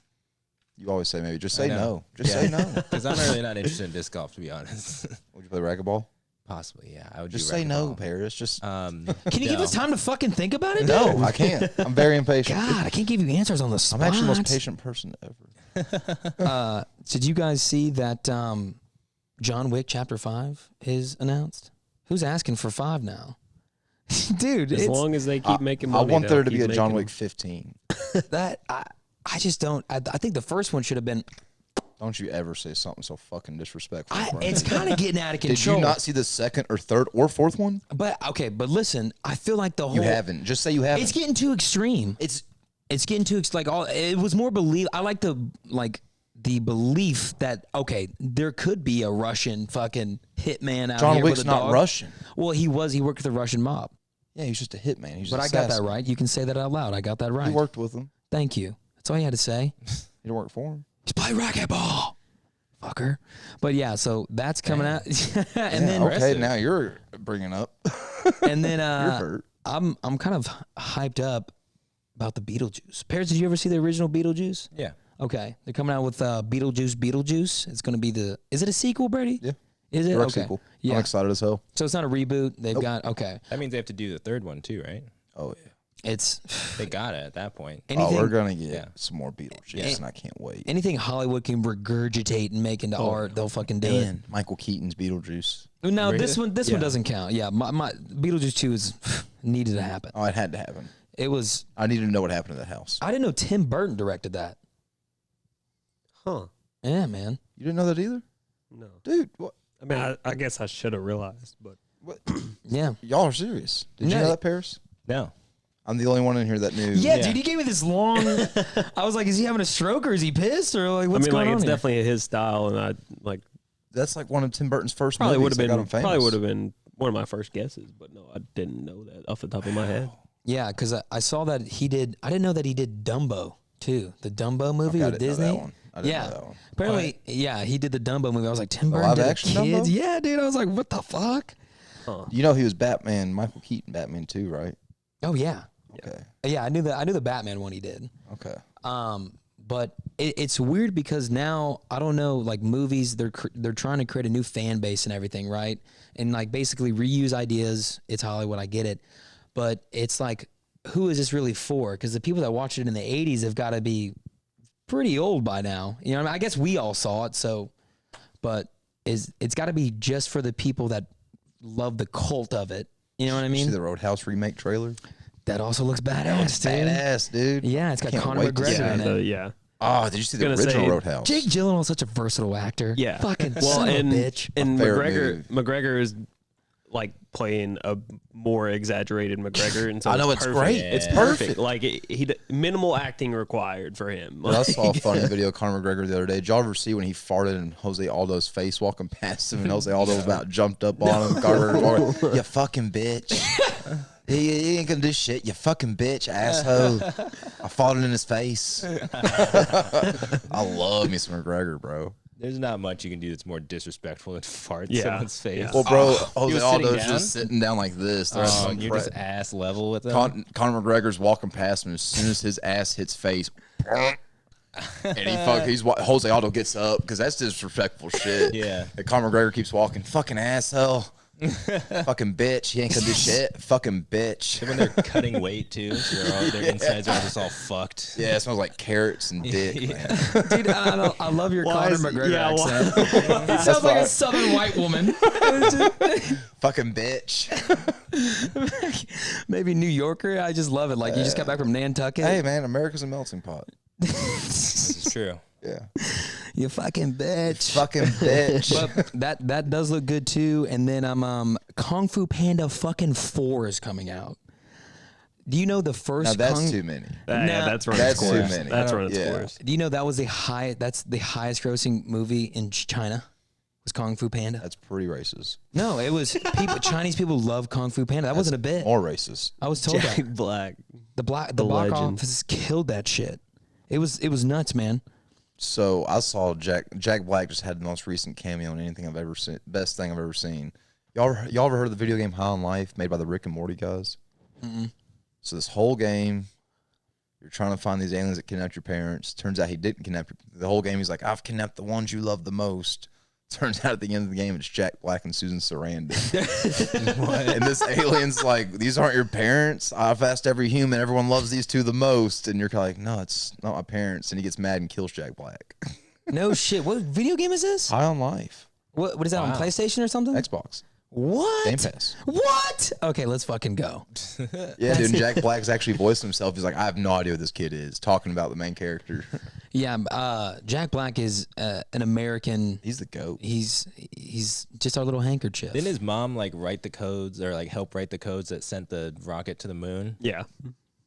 You always say maybe. Just say know. no. Just say no. Because I'm really not interested in disc golf, to be honest. Would you play racquetball? Possibly, yeah. I would Just do say no, racquetball. Paris. Just Can you give us time to fucking think about it? no. dude? I can't. I'm very impatient. God, I can't give you answers on the I'm spot. actually the most patient person ever. Did you guys see that John Wick Chapter 5 is announced? Who's asking for 5 now? Dude, As long as they keep making money. I want they'll there to be keep a John making Wick 15. that I just don't. I think the first one should have been. Don't you ever say something so fucking disrespectful. Brian. It's kind of getting out of Did control. you not see the second or third or fourth one? But okay, but listen, I feel like the whole. You haven't. Just say you haven't. It's getting too extreme. It's getting too like all. It was more believe. I like the belief that okay, there could be a Russian fucking hitman out John here Wick's with a not dog. Russian. Well, he was. He worked with the Russian mob. Yeah, he's just a hitman. He's But I got that right. You can say that out loud. I got that right. You worked with him. Thank you. That's all you had to say. You didn't work for him. He's play racquetball, fucker. But yeah, so that's coming out, and then Okay, now you're bringing up. and then You're hurt. I'm kind of hyped up about the Beetlejuice. Paris, did you ever see the original Beetlejuice? Yeah. Okay, they're coming out with Beetlejuice. It's going to be is it a sequel, Brady? Yeah. Is it? Direct Okay. sequel. Yeah. I'm excited as hell. So it's not a reboot. They've got okay. That means they have to do the third one, too, right? Oh yeah. It's They got it at that point. anything. We're gonna get Yeah. some more Beetlejuice, and I can't wait. Anything Hollywood can regurgitate and make into art, they'll fucking do it. And Michael Keaton's Beetlejuice. No, Really? this one doesn't count. Yeah, my Beetlejuice 2 is needed to happen. Oh, it had to happen. It was. I needed to know what happened to the house. I didn't know Tim Burton directed that. Huh. Yeah, man. You didn't know that either, No. dude. What? I mean, I guess I should have realized, but Yeah. Y'all are serious? Did you No. know that, Paris? No. I'm the only one in here that knew. Yeah, Yeah. dude, he gave me this long. I was like, is he having a stroke or is he pissed or like what's I mean, going like on it's here? definitely his style, and I like That's like one of Tim Burton's first probably would movies have that got him been famous. probably would have been one of my first guesses, but no, I didn't know that off the top of my head. Yeah, because I saw that he did. I didn't know that he did Dumbo too. The Dumbo movie Okay, I with didn't know Disney. that one. I didn't yeah, know that one. apparently, yeah, he did the Dumbo movie. I was like, Tim Burton live did action kids. Dumbo? Yeah, dude. I was like, what the fuck? You know he was Batman, Michael Keaton Batman too, right? Oh yeah, Okay. yeah. I knew the Batman one he did. Okay. But it's weird because now I don't know, like movies, they're trying to create a new fan base and everything, right? And like basically reuse ideas. It's Hollywood, I get it, but it's like, who is this really for? Because the people that watched it in the '80s have got to be pretty old by now. You know what I mean? I guess we all saw it, so, but it's got to be just for the people that love the cult of it. You know what I You see mean? the Roadhouse remake trailer? That also looks badass, dude. Badass, dude. Yeah, it's got Can't Conor wait to McGregor see in it. Yeah. Oh, did you see the Gonna original say, Roadhouse? Jake Gyllenhaal's such a versatile actor. Yeah. Fucking well, son and of a bitch. and My favorite McGregor is like playing a more exaggerated McGregor, and so I know, it's it's perfect. great. It's Yeah. perfect. Like minimal acting required for him. Dude, I saw a funny video of Conor McGregor the other day. Did y'all ever see when he farted in Jose Aldo's face walking past him, and Jose Aldo about jumped up on him? Conor was walking, you fucking bitch. He ain't gonna do shit. You fucking bitch, asshole. I farted in his face. I love me some McGregor, bro. There's not much you can do that's more disrespectful than fart in Yeah. someone's face. Yeah. Well, bro, He Jose was Aldo's sitting down? just sitting down like this. There's some You're just ass level with him. Conor McGregor's walking past him. As soon as his ass hits face, and Jose Aldo gets up because that's disrespectful shit. Yeah. And Conor McGregor keeps walking. Fucking asshole. Fucking bitch. He ain't gonna do shit. Fucking bitch. When they're cutting weight too, so their insides are just all fucked. Yeah, it smells like carrots and dick, man. Dude, I love your Why Conor is- McGregor yeah, why- accent. It sounds like a southern white woman. Fucking bitch. Maybe New Yorker. I just love it. Like you just got back from Nantucket. Hey, man, America's a melting pot. This is true. Yeah. You fucking bitch. Fucking bitch. But that does look good too. And then Kung Fu Panda fucking 4 is coming out. Do you know the first? Now that's Kung- too many. Yeah, that's running That's its too course. many. That's running its Yeah. course. Do you know that was that's the highest grossing movie in China? Was Kung Fu Panda? That's pretty racist. No, it was people. Chinese people love Kung Fu Panda. That wasn't a bit. More racist. I was told Jack that Black. the box legend. office killed that shit. It was nuts, man. So I saw Jack Black just had the most recent cameo in anything I've ever seen. Best thing I've ever seen. Y'all ever heard of the video game High on Life made by the Rick and Morty guys? So this whole game, you're trying to find these aliens that kidnapped your parents. Turns out he didn't kidnap the whole game. He's like, I've kidnapped the ones you love the most. Turns out at the end of the game, it's Jack Black and Susan Sarandon. And this alien's like, these aren't your parents. I've asked every human. Everyone loves these two the most. And you're kind of like, no, it's not my parents. And he gets mad and kills Jack Black. No shit. What video game is this? High on Life. What is that on Wow. PlayStation or something? Xbox. What? Game Pass. What? Okay, let's fucking go. Yeah, dude. And Jack Black's actually voiced himself. He's like, I have no idea what this kid is. Talking about the main character. Yeah, Jack Black is an American. He's the GOAT. He's just our little handkerchief. Didn't his mom like write the codes or like help write the codes that sent the rocket to the moon? Yeah.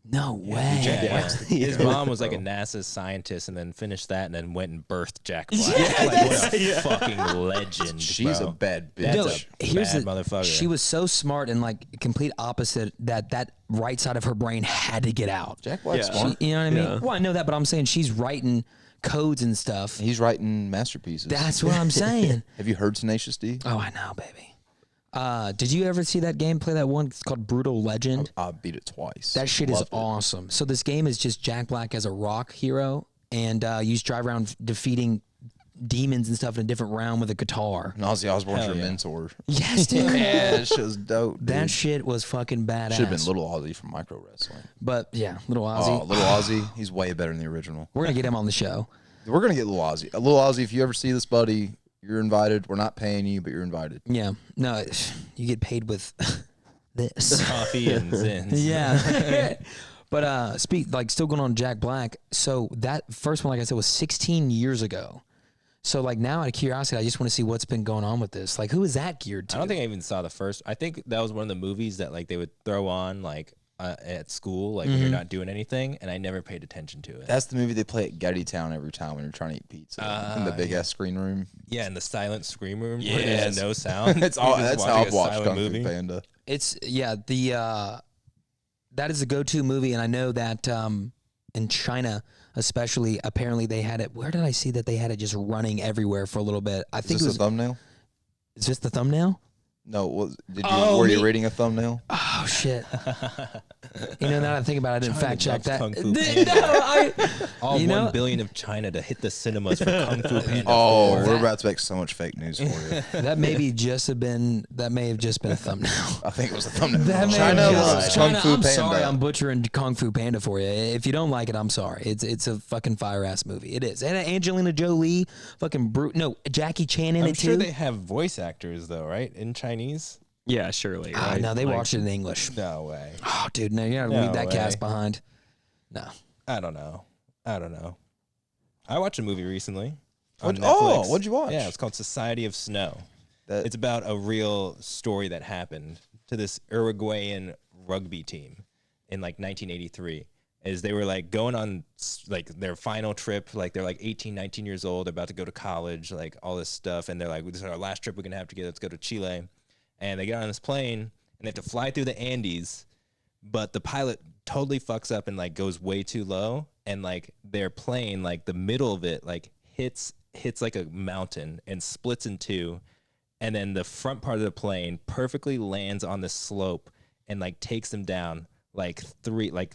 No way. Yeah. His mom was like a NASA scientist and then finished that and then went and birthed Jack Black. Like, what a fucking legend. She's bro. a bad bitch. That's No, a here's bad the motherfucker. She was so smart and like complete opposite that right side of her brain had to get out. Jack Black's Yeah. smart. You know what I mean? Yeah. Well, I know that, but I'm saying she's writing codes and stuff. He's writing masterpieces. That's what I'm saying. Have you heard Tenacious D? Oh, I know, baby. Did you ever see that game? Play that one? It's called Brutal Legend. I beat it twice. That shit is Loved it. awesome. So this game is just Jack Black as a rock hero, and you just drive around defeating demons and stuff in a different realm with a guitar. And Ozzy Osbourne's Hell your yeah. mentor. Yes, dude. Yeah, that shit was dope. That shit was fucking badass. should have been Little Ozzy from Micro Wrestling. But yeah, Little Ozzy. Oh, Little Ozzy, he's way better than the original. We're gonna get him on the show. We're gonna get Little Ozzy. Little Ozzy, if you ever see this, buddy, you're invited. We're not paying you, but you're invited. Yeah. No, you get paid with this. Coffee and Zins. Yeah. But still going on Jack Black. So that first one, like I said, was 16 years ago. So like now out of curiosity, I just want to see what's been going on with this. Like who is that geared to? I don't think I even saw the first. I think that was one of the movies that like they would throw on like at school, like when you're not doing anything, and I never paid attention to it. That's the movie they play at Getty Town every time when you're trying to eat pizza in the big ass screen room. Yeah, in the silent scream room where Yes. there's no sound. That's all. You're just That's how watching I've a watched silent Kung Fu Panda. It's that is a go-to movie, and I know that in China, especially, apparently they had it. Where did I see that they had it just running everywhere for a think Is it this was. a thumbnail? Is this the thumbnail? No. Did you? Oh, were you me- reading a thumbnail? Oh shit! You know, now that I think about it, I didn't China fact check loves that. Kung Fu No, Panda. All You 1 know- billion of China to hit the cinemas for Kung Fu Panda. Oh, 4. we're about to make so much fake news for you. that may have just been a thumbnail. I think it was a thumbnail. That may China have loves just- Kung China, Fu I'm Panda. sorry, I'm butchering Kung Fu Panda for you. If you don't like it, I'm sorry. It's a fucking fire ass movie. It is. And Angelina Jolie, fucking Jackie Chan in I'm it sure too. they have voice actors though, right? In Chinese? Yeah, surely. Ah, Right? no, they Like, watched it in English. No way. Oh, dude, no, you're not No leave that cast way. behind. No. I don't know. I watched a movie recently. On What- oh, Netflix. what'd you watch? Yeah, it's called Society of Snow. That- It's about a real story that happened to this Uruguayan rugby team in like 1983. Is they were like going on like their final trip, like they're like 18, 19 years old, about to go to college, like all this stuff, and they're like, "This is our last trip we're gonna have together. Let's go to Chile." And they get on this plane and they have to fly through the Andes, but the pilot totally fucks up and like goes way too low, and like their plane, like the middle of it, like hits like a mountain and splits in two, and then the front part of the plane perfectly lands on the slope and like takes them down like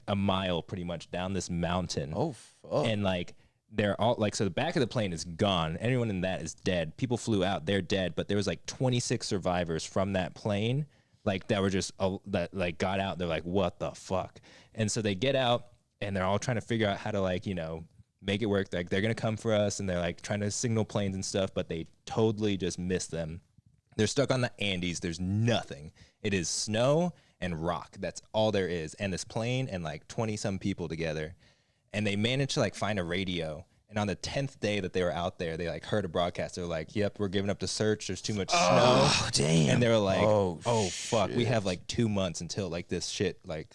a mile pretty much down this mountain. Oh fuck. And like they're all like, so the back of the plane is gone. Anyone in that is dead. People flew out, they're dead. But there was like 26 survivors from that plane, like that were just that like got out. They're like, what the fuck? And so they get out and they're all trying to figure out how to like, you know, make it work. Like they're gonna come for us, and they're like trying to signal planes and stuff, but they totally just miss them. They're stuck on the Andes. There's nothing. It is snow and rock. That's all there is. And this plane and like 20 some people together. And they managed to like find a radio. And on the 10th day that they were out there, they like heard a broadcast. They're like, yep, we're giving up the search. There's too much snow. Oh, damn. And they were like, oh fuck, shit. we have like 2 months until like this shit, like,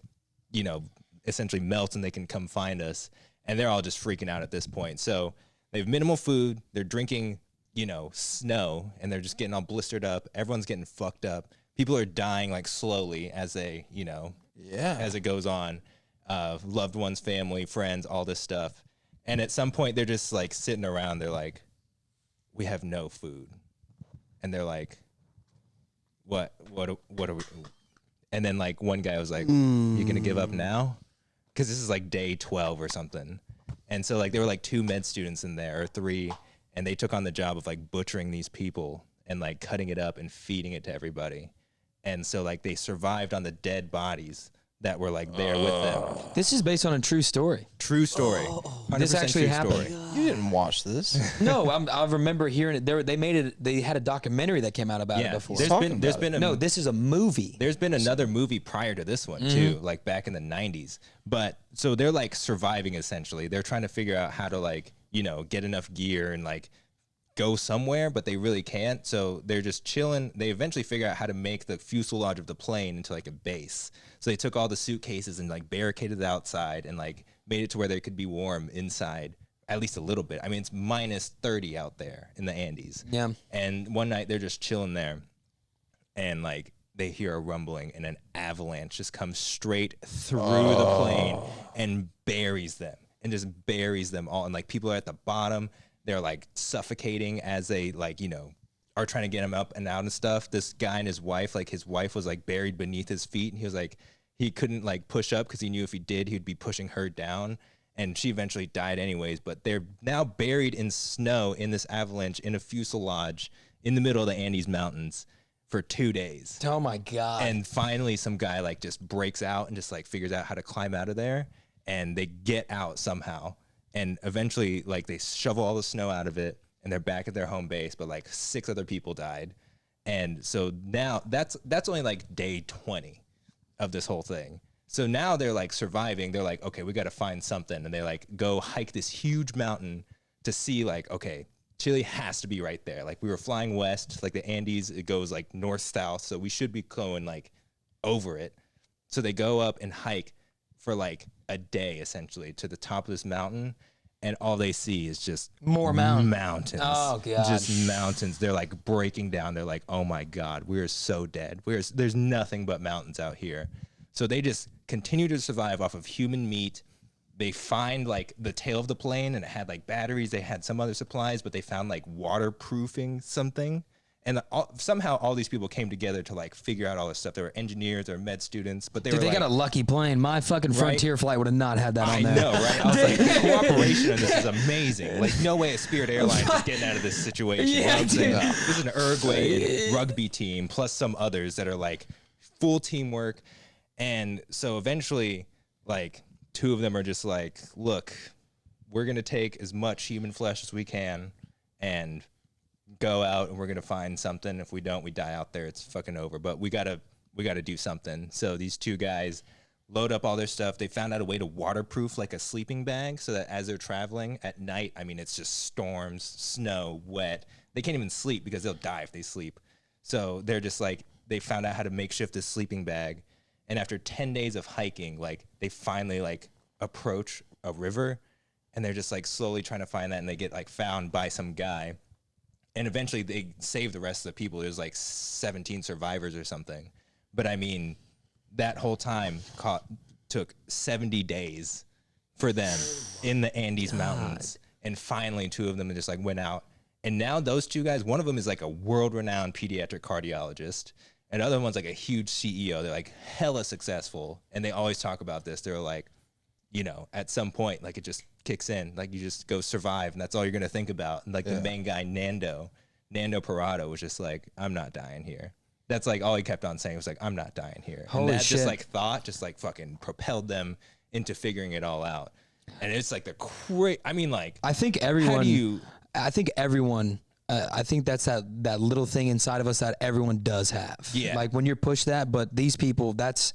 you know, essentially melts and they can come find us. And they're all just freaking out at this point. So they have minimal food. They're drinking, you know, snow, and they're just getting all blistered up. Everyone's getting fucked up. People are dying like slowly as they, you know, as it goes on. Loved ones, family, friends, all this stuff. And at some point they're just like sitting around. They're like, we have no food. And they're like, what are we? And then like one guy was like, you gonna give up now? Cause this is like day 12 or something. And so like there were like 2 med students in there, or 3, and they took on the job of like butchering these people and like cutting it up and feeding it to everybody. And so like they survived on the dead bodies that were like there with them. This is based on a true story. True story. 100% This actually true happened. story. You didn't watch this. No, I remember hearing it. They made it. They had a documentary that came out about it before. There's been No, this is a movie. There's been another movie prior to this one too, like back in the 90s. But so they're like surviving essentially. They're trying to figure out how to like, you know, get enough gear and like go somewhere, but they really can't. So they're just chilling. They eventually figure out how to make the fuselage of the plane into like a base. So they took all the suitcases and like barricaded the outside and like made it to where they could be warm inside, at least a little bit. I mean, it's minus 30 out there in the Andes. Yeah. And one night they're just chilling there, and like they hear a rumbling, and an avalanche just comes straight through the plane and buries them, and just buries them all. And like people are at the bottom. They're like suffocating as they like, you know, are trying to get him up and out and stuff. This guy and his wife, like his wife was like buried beneath his feet, and he was like, he couldn't like push up because he knew if he did, he'd be pushing her down. And she eventually died anyways, but they're now buried in snow in this avalanche in a fuselage in the middle of the Andes Mountains for 2 days. Oh my God. And finally some guy like just breaks out and just like figures out how to climb out of there, and they get out somehow. And eventually like they shovel all the snow out of it, and they're back at their home base, but like 6 other people died. And so now that's only like day 20 of this whole thing. So now they're like surviving. They're like, okay, we got to find something. And they like go hike this huge mountain to see like, okay, Chile has to be right there. Like we were flying west, like the Andes, it goes like north south. So we should be going like over it. So they go up and hike for like a day essentially to the top of this mountain. And all they see is just More mountains. Oh, God. Just mountains. They're like breaking down. They're like, oh my God, we're so dead. There's nothing but mountains out here. So they just continue to survive off of human meat. They find like the tail of the plane, and it had like batteries. They had some other supplies, but they found like waterproofing something. And somehow all these people came together to like figure out all this stuff. They were engineers or med students, but they Dude, were they like, got a lucky plane. My fucking Frontier flight would have not had that on I there. know, right? I was like, the cooperation in this is amazing. Like, no way a Spirit Airlines is getting out of this situation. You know what I'm saying? This is an Uruguayan rugby team plus some others that are like full teamwork. And so eventually, like, 2 of them are just like, look, we're going to take as much human flesh as we can and go out, and we're going to find something. If we don't, we die out there. It's fucking over. But we got to do something. So these 2 guys load up all their stuff. They found out a way to waterproof like a sleeping bag so that as they're traveling at night, I mean, it's just storms, snow, wet. They can't even sleep because they'll die if they sleep. So they're just like, they found out how to makeshift this sleeping bag. And after 10 days of hiking, like they finally like approach a river, and they're just like slowly trying to find that. And they get like found by some guy, and eventually they save the rest of the people. There's like 17 survivors or something. But I mean, that whole time took 70 days for them in the Andes Mountains. And finally 2 of them just like went out. And now those 2 guys, one of them is like a world-renowned pediatric cardiologist. And the other one's like a huge CEO. They're like hella successful. And they always talk about this. They're like, you know, at some point, like it just kicks in, like you just go survive, and that's all you're gonna think about. And like the main guy, Nando Parado, was just like, I'm not dying here. That's like all he kept on saying was like, I'm not dying here. Holy and that shit. just like thought just like fucking propelled them into figuring it all out. And it's like the I mean, like, I think everyone. how do you? I think everyone. I think that's that little thing inside of us that everyone does have. Yeah. Like when you're pushed that, but these people, that's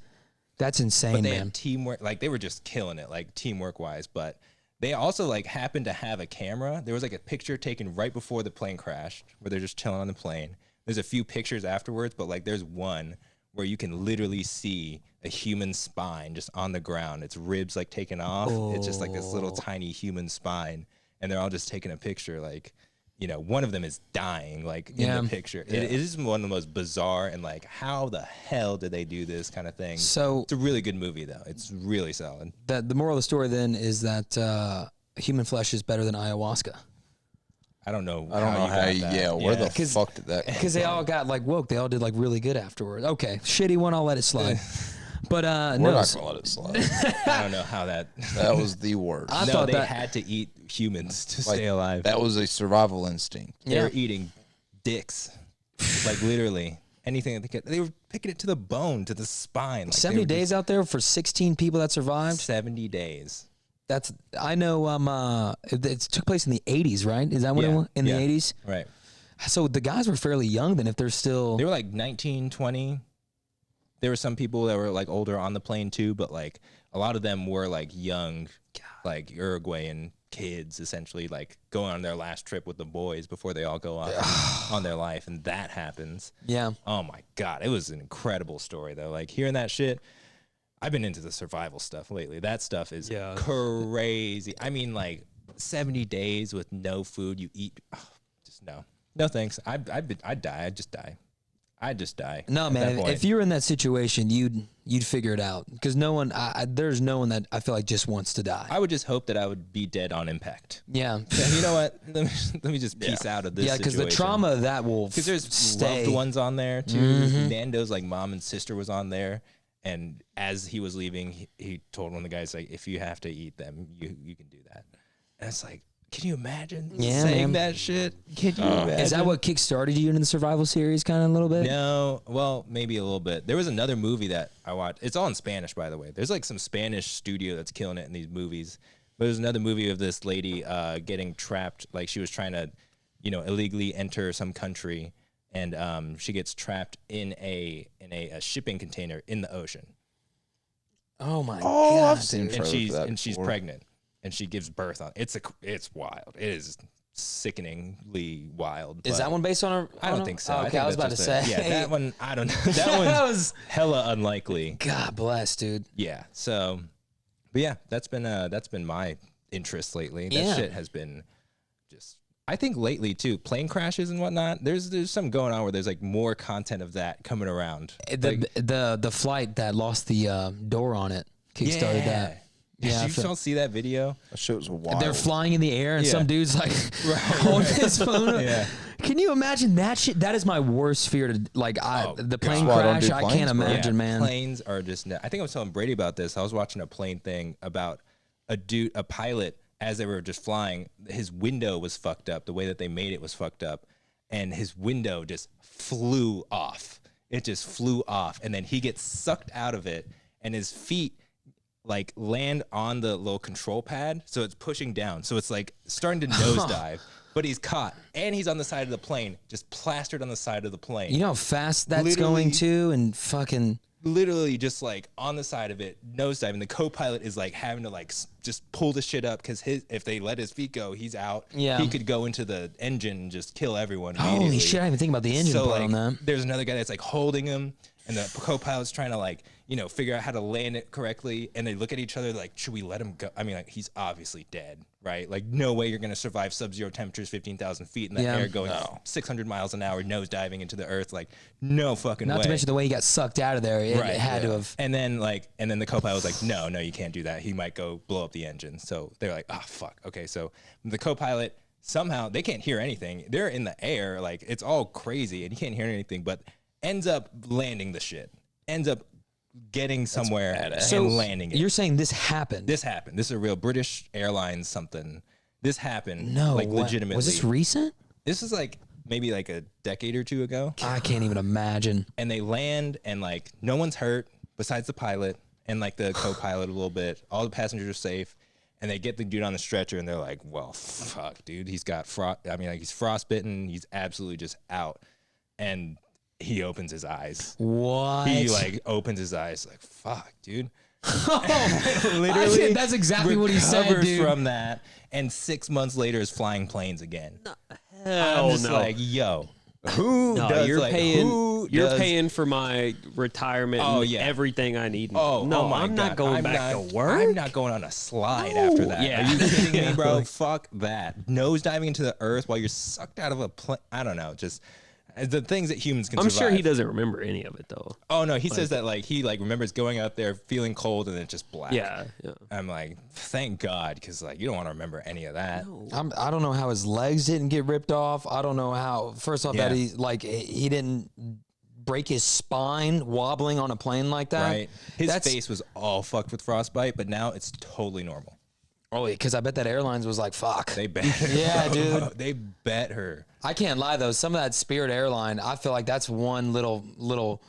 insane, But they man. had teamwork, like they were just killing it, like teamwork wise. But they also like happened to have a camera. There was like a picture taken right before the plane crashed, where they're just chilling on the plane. There's a few pictures afterwards, but like there's one where you can literally see a human spine just on the ground. Its ribs like taken off. It's just like this little tiny human spine, and they're all just taking a picture. Like, you know, one of them is dying, like in the picture. It is one of the most bizarre and like, how the hell did they do this kind of thing? So It's a really good movie though. It's really solid. the moral of the story then is that human flesh is better than ayahuasca. I don't know. I don't know how. you got that. Yeah, where the fuck did that? Because they all got like woke. They all did like really good afterwards. Okay, shitty one. I'll let it slide. But We're no, not gonna let it slide. I don't know how that. That was the worst. I No, thought they that had to eat humans to Like, stay alive. That was a survival instinct. They were eating dicks, like literally anything that they could. They were picking it to the bone, to the spine. Like 70 days out there for 16 people that survived. 70 days. That's I know. It took place in the 80s, right? Is that when it Yeah, was in yeah. the 80s? Right. So the guys were fairly young then. If they're still, They were like 19, 20. There were some people that were like older on the plane too, but like a lot of them were like young, like Uruguayan kids, essentially, like going on their last trip with the boys before they all go off on their life, and that happens. yeah. Oh my God, it was an incredible story though. Like hearing that shit, I've been into the survival stuff lately. That stuff is crazy. I mean, like 70 days with no food, you eat, just no thanks. I'd die. I'd just die. No, at man. that point. If you're in that situation, you'd figure it out because no one. There's no one that I feel like just wants to die. I would just hope that I would be dead on impact. Yeah. You know what? Let me just piece out of this. Yeah, because the trauma of that will Because there's stay. loved ones on there too. Mm-hmm. Nando's like mom and sister was on there, and as he was leaving, he told one of the guys like, "If you have to eat them, you can do that." And it's like, can you imagine saying that shit? Can you imagine? Is that what kickstarted you into the survival series, kind of a little bit? No, well, maybe a little bit. There was another movie that I watched. It's all in Spanish, by the way. There's like some Spanish studio that's killing it in these movies. But there's another movie of this lady getting trapped. Like she was trying to, you know, illegally enter some country, and she gets trapped in a shipping container in the ocean, Oh my Oh, god. I've seen and trailers she's for that and she's before. pregnant, and she gives birth on. It's wild. It is sickeningly wild. Is but that one based on a? I don't think so. Okay, think I was that's about to just say. yeah, that one. I don't know. That one's That was- hella unlikely. God bless, dude. Yeah. So, but yeah, that's been my interest lately. That Yeah. shit has been just. I think lately too, plane crashes and whatnot. There's some going on where there's like more content of that coming around. The flight that lost the door on it kickstarted that. Yeah, I Did you feel- all see that video? That shit was wild. They're flying in the air and Yeah. some dude's like holding his phone. Yeah. Can you imagine that shit? That is my worst fear to like. The plane That's why I don't crash. do I planes, can't bro. imagine, man. Planes are just. I think I was telling Brady about this. I was watching a plane thing about a pilot as they were just flying. His window was fucked up. The way that they made it was fucked up, and his window just flew off. It just flew off, and then he gets sucked out of it, and his feet like land on the little control pad, so it's pushing down. So it's like starting to nosedive. But he's caught, and he's on the side of the plane, just plastered on the side of the plane. You know how fast that's Literally- going to, and fucking. Literally just like on the side of it, nosediving. The co-pilot is like having to like just pull the shit up because if they let his feet go, he's out. Yeah. He could go into the engine and just kill everyone. Holy immediately. shit! I didn't even think about the engine So part like, on that. there's another guy that's like holding him, and the co-pilot's trying to like, you know, figure out how to land it correctly. And they look at each other like, should we let him go? I mean, like he's obviously dead, right? Like no way you're gonna survive sub-zero temperatures, 15,000 feet in the Yeah. air, going 600 miles an hour, nose diving into the earth. Like no fucking way. Not to mention the way he got sucked out of there. It had to have. And then the co-pilot was like, no, you can't do that. He might go blow up the engine. So they're like, oh fuck. Okay, so the co-pilot somehow they can't hear anything. They're in the air, like it's all crazy, and you can't hear anything. But ends up landing the shit. Ends up getting somewhere and landing it. You're saying this happened? This happened. This is a real British Airlines something. This happened. No, like what? legitimately. Was this recent? This is like maybe like a decade or two ago. I can't even imagine. And they land and like no one's hurt besides the pilot and like the co-pilot a little bit. All the passengers are safe. And they get the dude on the stretcher and they're like, well, fuck, dude. He's got he's frostbitten. He's absolutely just out. And he opens his eyes. What? He like opens his eyes like, fuck, dude. Literally, that's exactly what he said, recovers dude. from that. And 6 months later is flying planes again. Hell I'm just no. like, yo. Who No, does you're like, paying. who You're does- paying for my retirement. Oh, and yeah. everything I need. Oh, no, oh my I'm not God. going I'm back not- to work. I'm not going on a slide after that. Yeah. Are you kidding me, bro? Fuck that. Nose diving into the earth while you're sucked out of a plane. I don't know. Just the things that humans can I'm survive. sure he doesn't remember any of it though. Oh no, he says that like he like remembers going out there feeling cold and then it's just black. Yeah. I'm like, thank God, because like you don't want to remember any of that. I don't know how his legs didn't get ripped off. I don't know how. First off, that Yeah. he didn't break his spine wobbling on a plane like that. Right. His That's- face was all fucked with frostbite, but now it's totally normal. Oh, because I bet that airlines was like, fuck. They bet her. Yeah, dude. They bet her. I can't lie though. Some of that Spirit airline, I feel like that's one little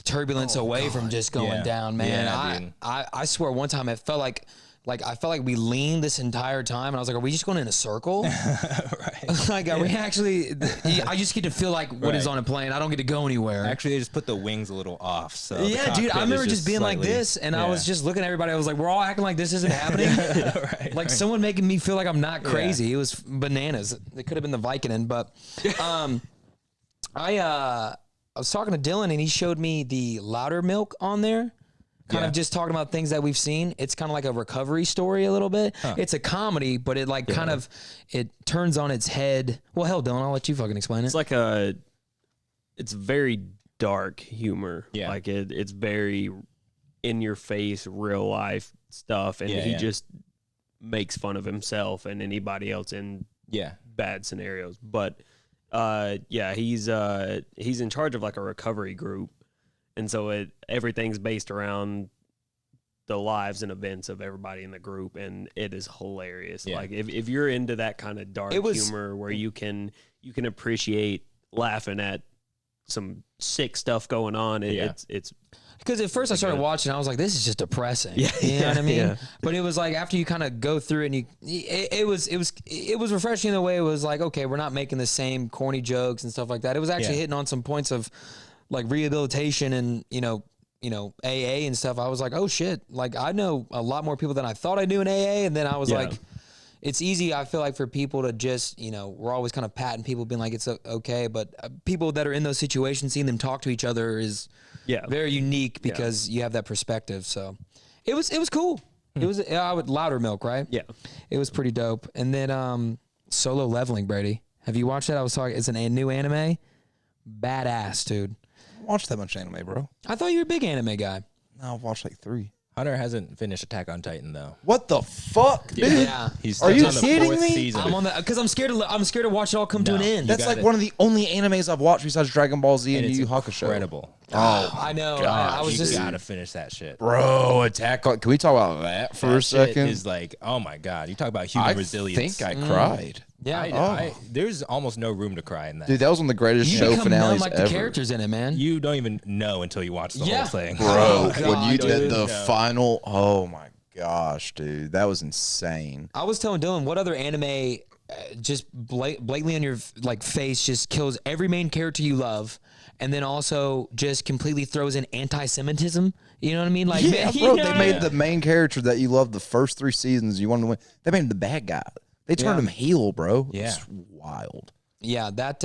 turbulence away from just going Yeah. down, man. Yeah, dude. I swear one time it felt like I felt like we leaned this entire time, and I was like, are we just going in a circle? Right. Like, are we actually? I just get to feel like what is Right. on a plane. I don't get to go anywhere. Actually, they just put the wings a little off. So the Yeah, dude. I cockpit remember is just being like slightly- this, and I Yeah. was just looking at everybody. I was like, we're all acting like this isn't happening. right, Like right. someone making me feel like I'm not crazy. It was bananas. It could have been the Vicodin, but I was talking to Dylan and he showed me the Louder Milk on there. Kind of Yeah. just talking about things that we've seen. It's kind of like a recovery story a little bit. It's a comedy, but it like kind of it turns on its head. Well, hell, Dylan, I'll let you fucking explain it. It's like it's very dark humor. Yeah. Like it's very in your face, real life stuff, and Yeah, he yeah. just makes fun of himself and anybody else in Yeah. bad scenarios. But yeah, he's in charge of like a recovery group, and so everything's based around the lives and events of everybody in the group, and it is hilarious. Yeah. Like if you're into that kind of dark humor where you can appreciate laughing at some sick stuff going on, it's Because at first I started watching, I was like, "This is just depressing." Yeah. You know what I mean? Yeah. But it was like after you kind of go through it, and it was refreshing in the way it was like, okay, we're not making the same corny jokes and stuff like that. It was actually Yeah. hitting on some points of like rehabilitation and you know AA and stuff. I was like, oh shit, like I know a lot more people than I thought I knew in AA, and then I was Yeah. like. It's easy, I feel like, for people to just, we're always kind of patting people, being like, it's okay. But people that are in those situations, seeing them talk to each other is very unique because you have that perspective. So it was cool. It was Louder Milk, right? Yeah. It was pretty dope. And then Solo Leveling, Brady. Have you watched that? I was talking. It's a new anime. Badass, dude. I don't watch that much anime, bro. I thought you were a big anime guy. No, I've watched like 3. Hunter hasn't finished Attack on Titan though. What the fuck, dude? Yeah. He's Are still you on the kidding 4th me? season. I'm on that because I'm scared to watch it all come to an No. end. That's got like it. one of the only animes I've watched besides Dragon Ball Z and and Yu it's Yu Hakusho. incredible. Oh, I know. gosh, I was You just. gotta finish that shit. bro, Attack on... Can we talk about that for a That shit second? is like, oh my god, you talk about human I resilience. think I cried. Yeah. There's almost no room to cry in that. Dude, that was one of the greatest You show become numb finales like ever. the characters in it, man. You don't even know until you watch the Yeah. whole thing. Bro, Oh, when God, you did dude. the No. final... Oh, my gosh, dude. That was insane. I was telling Dylan, what other anime just blatantly on your like face just kills every main character you love, and then also just completely throws in anti-Semitism? You know what I mean? Like, Yeah, you bro, know they what I made mean? the main character that you loved the first 3 seasons, you wanted to win. They made him the bad guy. They turned Yeah. him heel, bro. Yeah. It's wild. Yeah, that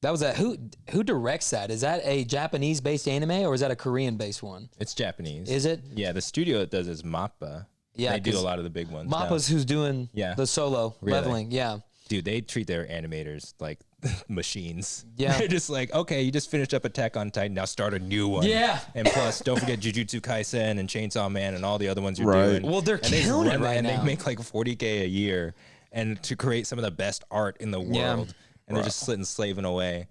was that. Who directs that? Is that a Japanese-based anime or is that a Korean-based one? It's Japanese. Is it? Yeah, the studio that does is Mappa. Yeah, they do a 'cause lot of the big ones. now. Mappa's who's doing Yeah. the solo Really? leveling. Yeah. Dude, they treat their animators like machines. Yeah. They're just like, okay, you just finished up Attack on Titan, now start a new one. Yeah. And plus, don't forget Jujutsu Kaisen and Chainsaw Man and all the other ones you're Right. doing. Well, they're And they killing it run- right and now. they make like $40K a year and to create some of the best art in the world. Yeah. And they're just slaving away.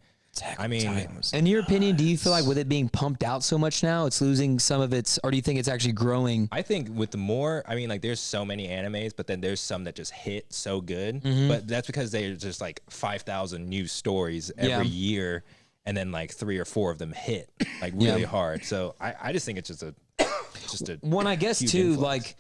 I mean, in your opinion, do you feel like with it being pumped out so much now, it's losing some of its, or do you think it's actually growing? I think with the more, I mean, like there's so many animes, but then there's some that just hit so good. But that's because there's just like 5,000 new stories every year, and then like 3 or 4 of them hit like really hard. So I just think it's just a One, I guess huge too, influx. like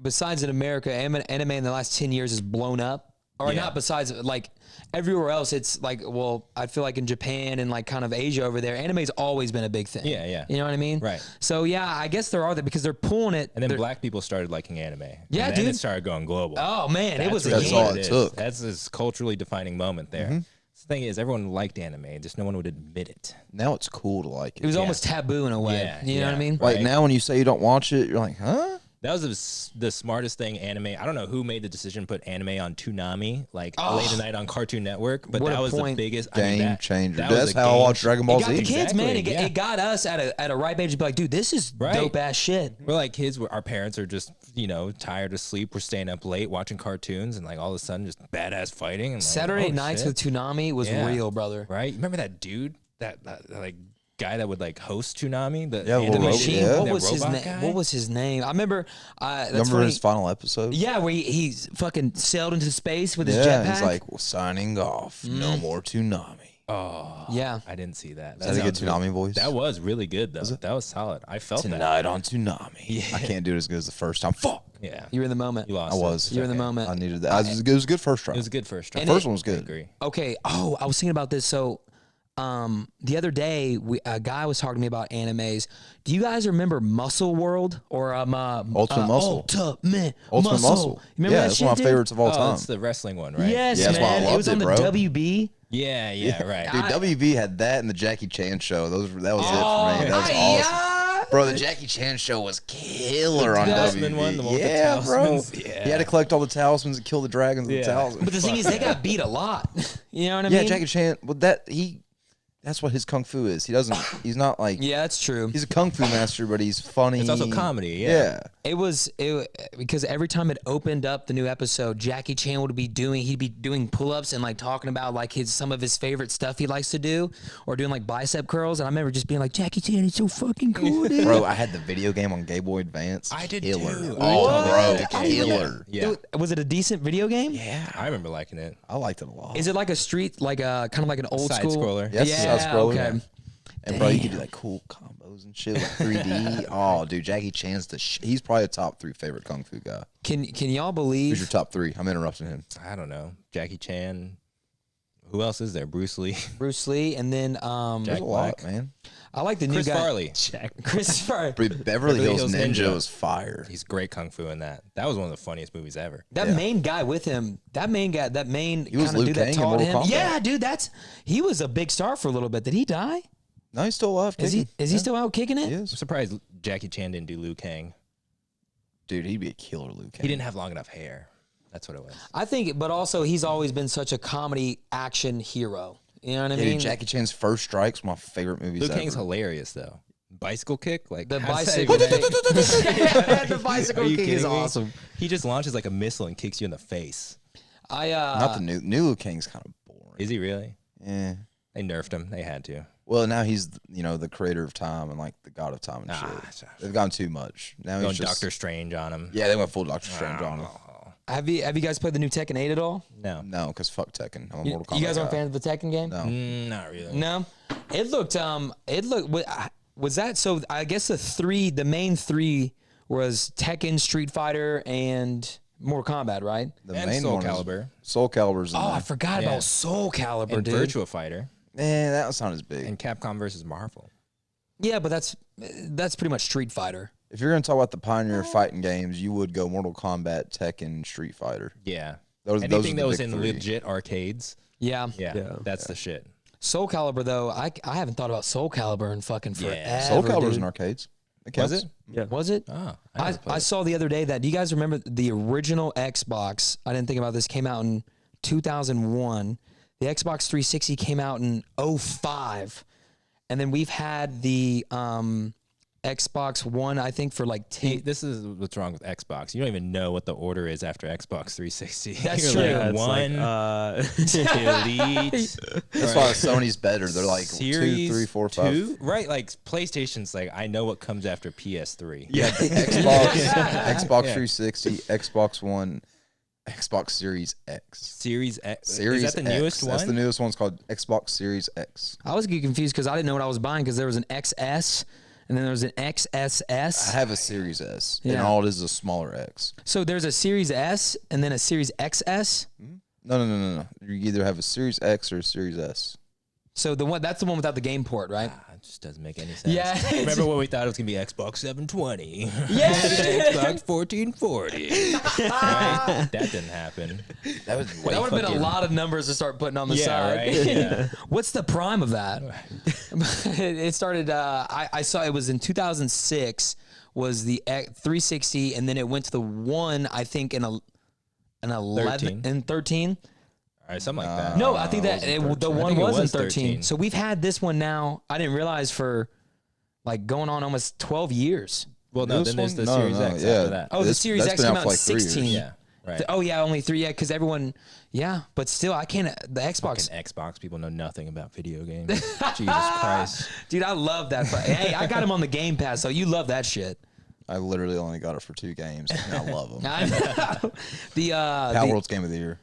besides in America, anime in the last 10 years has blown up, or not. Besides, like everywhere else, it's like, well, I feel like in Japan and like kind of Asia over there, anime's always been a big thing. Yeah. You know what I mean? Right. So yeah, I guess there are that because they're pulling it. And then black people started liking anime. Yeah, and then dude. it started going global. Oh man, it was a That's game. all it took. That's this culturally defining moment there. The thing is, everyone liked anime, just no one would admit it. Now it's cool to like it. It was almost taboo in a way. Yeah, You know what I yeah. mean? like right. now when you say you don't watch it, you're like, huh? That was the smartest thing. Anime. I don't know who made the decision to put anime on Toonami, like late at night on Cartoon Network, but What that a was point. the biggest Game changer. that was That's a how I game watch Dragon Ball It got Z. the kids, man. Exactly, It got us at a ripe age to be like, dude, this is Right. dope ass shit. We're like kids. Our parents are just tired of sleep. We're staying up late watching cartoons, and like all of a sudden, just badass fighting. And like, Saturday oh, nights shit. with Toonami was Yeah. real, brother. Right? Remember that dude, that like guy that would like host Toonami? The Yeah, The Robot, machine. yeah. What that was his robot name? guy? What was his name? I remember. That's Remember funny. his final episode? Yeah, where he's fucking sailed into space with his Yeah, jetpack. he's like, well, signing off. No more Toonami. Oh, yeah. I didn't see that. Is that a good sounds Toonami voice? That was really good though. That was solid. I felt that. Tonight on Toonami. I can't do it as good as the first time. Fuck. Yeah, You were in the moment. you lost. I it. was. It's You're in the okay. moment. I needed that. It was a good first try. It was a good first try. And First one was I good. agree. Okay. Oh, I was thinking about this. So, the other day, a guy was talking to me about animes. Do you guys remember Muscle World or Ultimate Muscle. Ultimate Ultimate Muscle. You remember Yeah, that that's shit, one of my dude? favorites of all Oh, time. that's the wrestling one, right? Yes, Yeah, that's why I man. It loved was on it, the bro. WB. Yeah, right. Dude, WB had that and the Jackie Chan show. That was it for me. That was awesome. Yeah. Bro, the Jackie Chan show was killer on talisman WB. one, the one with the yeah, bro. talismans? Yeah. He had to collect all the talismans and kill the dragons with the talismans. But the thing is, they got beat a lot. You know what I yeah, mean? Jackie Chan. Well, that's what his kung fu is. He's not like. Yeah, that's true. He's a kung fu master, but he's funny. It's also comedy. Yeah. It was because every time it opened up the new episode, Jackie Chan he'd be doing pull-ups and like talking about like some of his favorite stuff he likes to do, or doing like bicep curls. And I remember just being like, Jackie Chan is so fucking cool, dude. Bro, I had the video game on Game Boy Advance. I did Killer. too. Oh, bro, I killer. Yeah. Dude, was it a decent video game? Yeah, I remember liking it. I liked it a lot. Is it like a street, like a kind of like an old Side school scroller. Yes, Yeah, side-scroller. okay. And bro, you could do like cool combos and shit, like 3D. Oh, dude, Jackie Chan's he's probably a top 3 favorite kung fu guy. Can y'all Who's believe? your top 3? I'm interrupting him. I don't know. Jackie Chan. Who else is there? Bruce Lee. Bruce Lee, and then There's Jack a lot, Black. man. I like the new Chris guy. Farley. Chris Farley. Beverly Hills Hills Ninja Ninja. was fire. He's great kung fu in that. That was one of the funniest movies ever. That Yeah. main guy with him, was kind of Liu dude that Kang in taught Mortal him. Kombat. Yeah, dude, he was a big star for a little bit. Did he die? No, he's still alive. Is he kicking. still out kicking it? He I'm is. surprised Jackie Chan didn't do Liu Kang. Dude, he'd be a killer, Liu Kang. He didn't have long enough hair. That's what it was. I think, but also he's always been such a comedy action hero. You know what I Yeah, mean? dude, Jackie Chan's First Strike's one of my favorite movies Liu ever. Kang's hilarious though. Bicycle kick, like The how's that bicycle even- kick. The bicycle Are you kick is kidding me? awesome. He just launches like a missile and kicks you in the face. Not the new Liu Kang's kind of boring. Is he really? Yeah. They nerfed him. They had to. Well, now he's the creator of time and like the god of time and shit. They've gone too much. Now Going he's just Doctor Strange on him. Yeah, they went full Doctor Strange on him. Have you guys played the new Tekken 8 at all? No. No, because fuck Tekken. I'm a You, Mortal Kombat you guys aren't guy. fans of the Tekken game? No. Not really. No. It looked was that so? I guess the main 3 was Tekken, Street Fighter, and Mortal Kombat, right? The And main Soul one is- Calibur. Soul Calibur's in Oh, I there. forgot Yeah. about Soul Calibur, And dude. Virtua Fighter. That was not as big. And Capcom versus Marvel. Yeah, but that's pretty much Street Fighter. If you're gonna talk about the pioneer of fighting games, you would go Mortal Kombat, Tekken, Street Fighter. Yeah. Those Anything are that the was big in 3. legit arcades. Yeah. Yeah. That's the shit. Soul Calibur though, I haven't thought about Soul Calibur in fucking forever. Yeah. Soul Calibur's dude. in arcades. Was counts. it? Yeah. Was it? Oh, I saw the other day that. Do you guys remember the original Xbox? I didn't think about this. Came out in 2001. The Xbox 360 came out in 05. And then we've had the Xbox One, I think, for like 10. This is what's wrong with Xbox. You don't even know what the order is after Xbox 360. That's You're true. Like, Yeah, it's one, Elite. That's why Sony's better. They're like Series 2, 3, 4, 5. 2? Right, like PlayStation's like, I know what comes after PS3. Yeah, Xbox 360, Xbox One, Xbox Series X. Series X. Series is that the X. newest one? That's the newest one. It's called Xbox Series X. I was getting confused because I didn't know what I was buying because there was an XS and then there was an I XSS. have a Series S, and Yeah. all it is a smaller X. So there's a Series S and then a Series XS. No. You either have a Series X or a Series S. So that's the one without the game port, right? It just doesn't make any sense. Yeah. Remember when we thought it was going to be Xbox 720? Yeah. Xbox 1440. Right? That didn't happen. That was way That would have been a fucking- lot of numbers to start putting on the Yeah, side. right? Yeah. What's the prime of that? It started. I saw it was in 2006. Was the 360, and then it went to the one. I think in 11 and 13. All right, something like that. No, I think that the one think it was in was 13. So we've had this one now. I didn't realize for like going on almost 12 years. Well, no, This then there's one? the No, Series no, X yeah. after that. Oh, the Series that's X been came out out for in like 3 years. 16. Yeah, right. Oh yeah, only 3. Yeah, because everyone. Yeah, but still, I can't. The Xbox. Fucking Xbox people know nothing about video games. Jesus Christ. Dude, I love that. Hey, I got him on the Game Pass, so you love that shit. I literally only got it for 2 games, and I love them. I know. Power World's Game of the Year.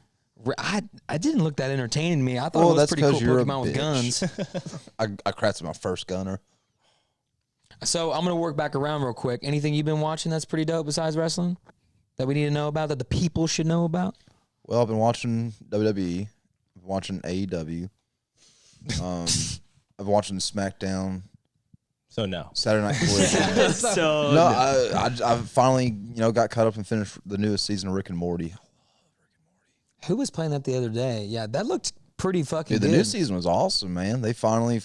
I didn't look that entertaining to me. I thought Well, it was that's pretty cool 'cause you're a Pokemon with bitch. guns. I crafted my first gunner. So I'm gonna work back around real quick. Anything you've been watching that's pretty dope besides wrestling that we need to know about that the people should know about? Well, I've been watching WWE. I've been watching AEW. I've been watching SmackDown, So no. Saturday Night Collision. So No, I finally got caught up and finished the newest season of Rick and Morty. Who was playing that the other day? Yeah, that looked pretty fucking Dude, the good. new season was awesome, man. They finally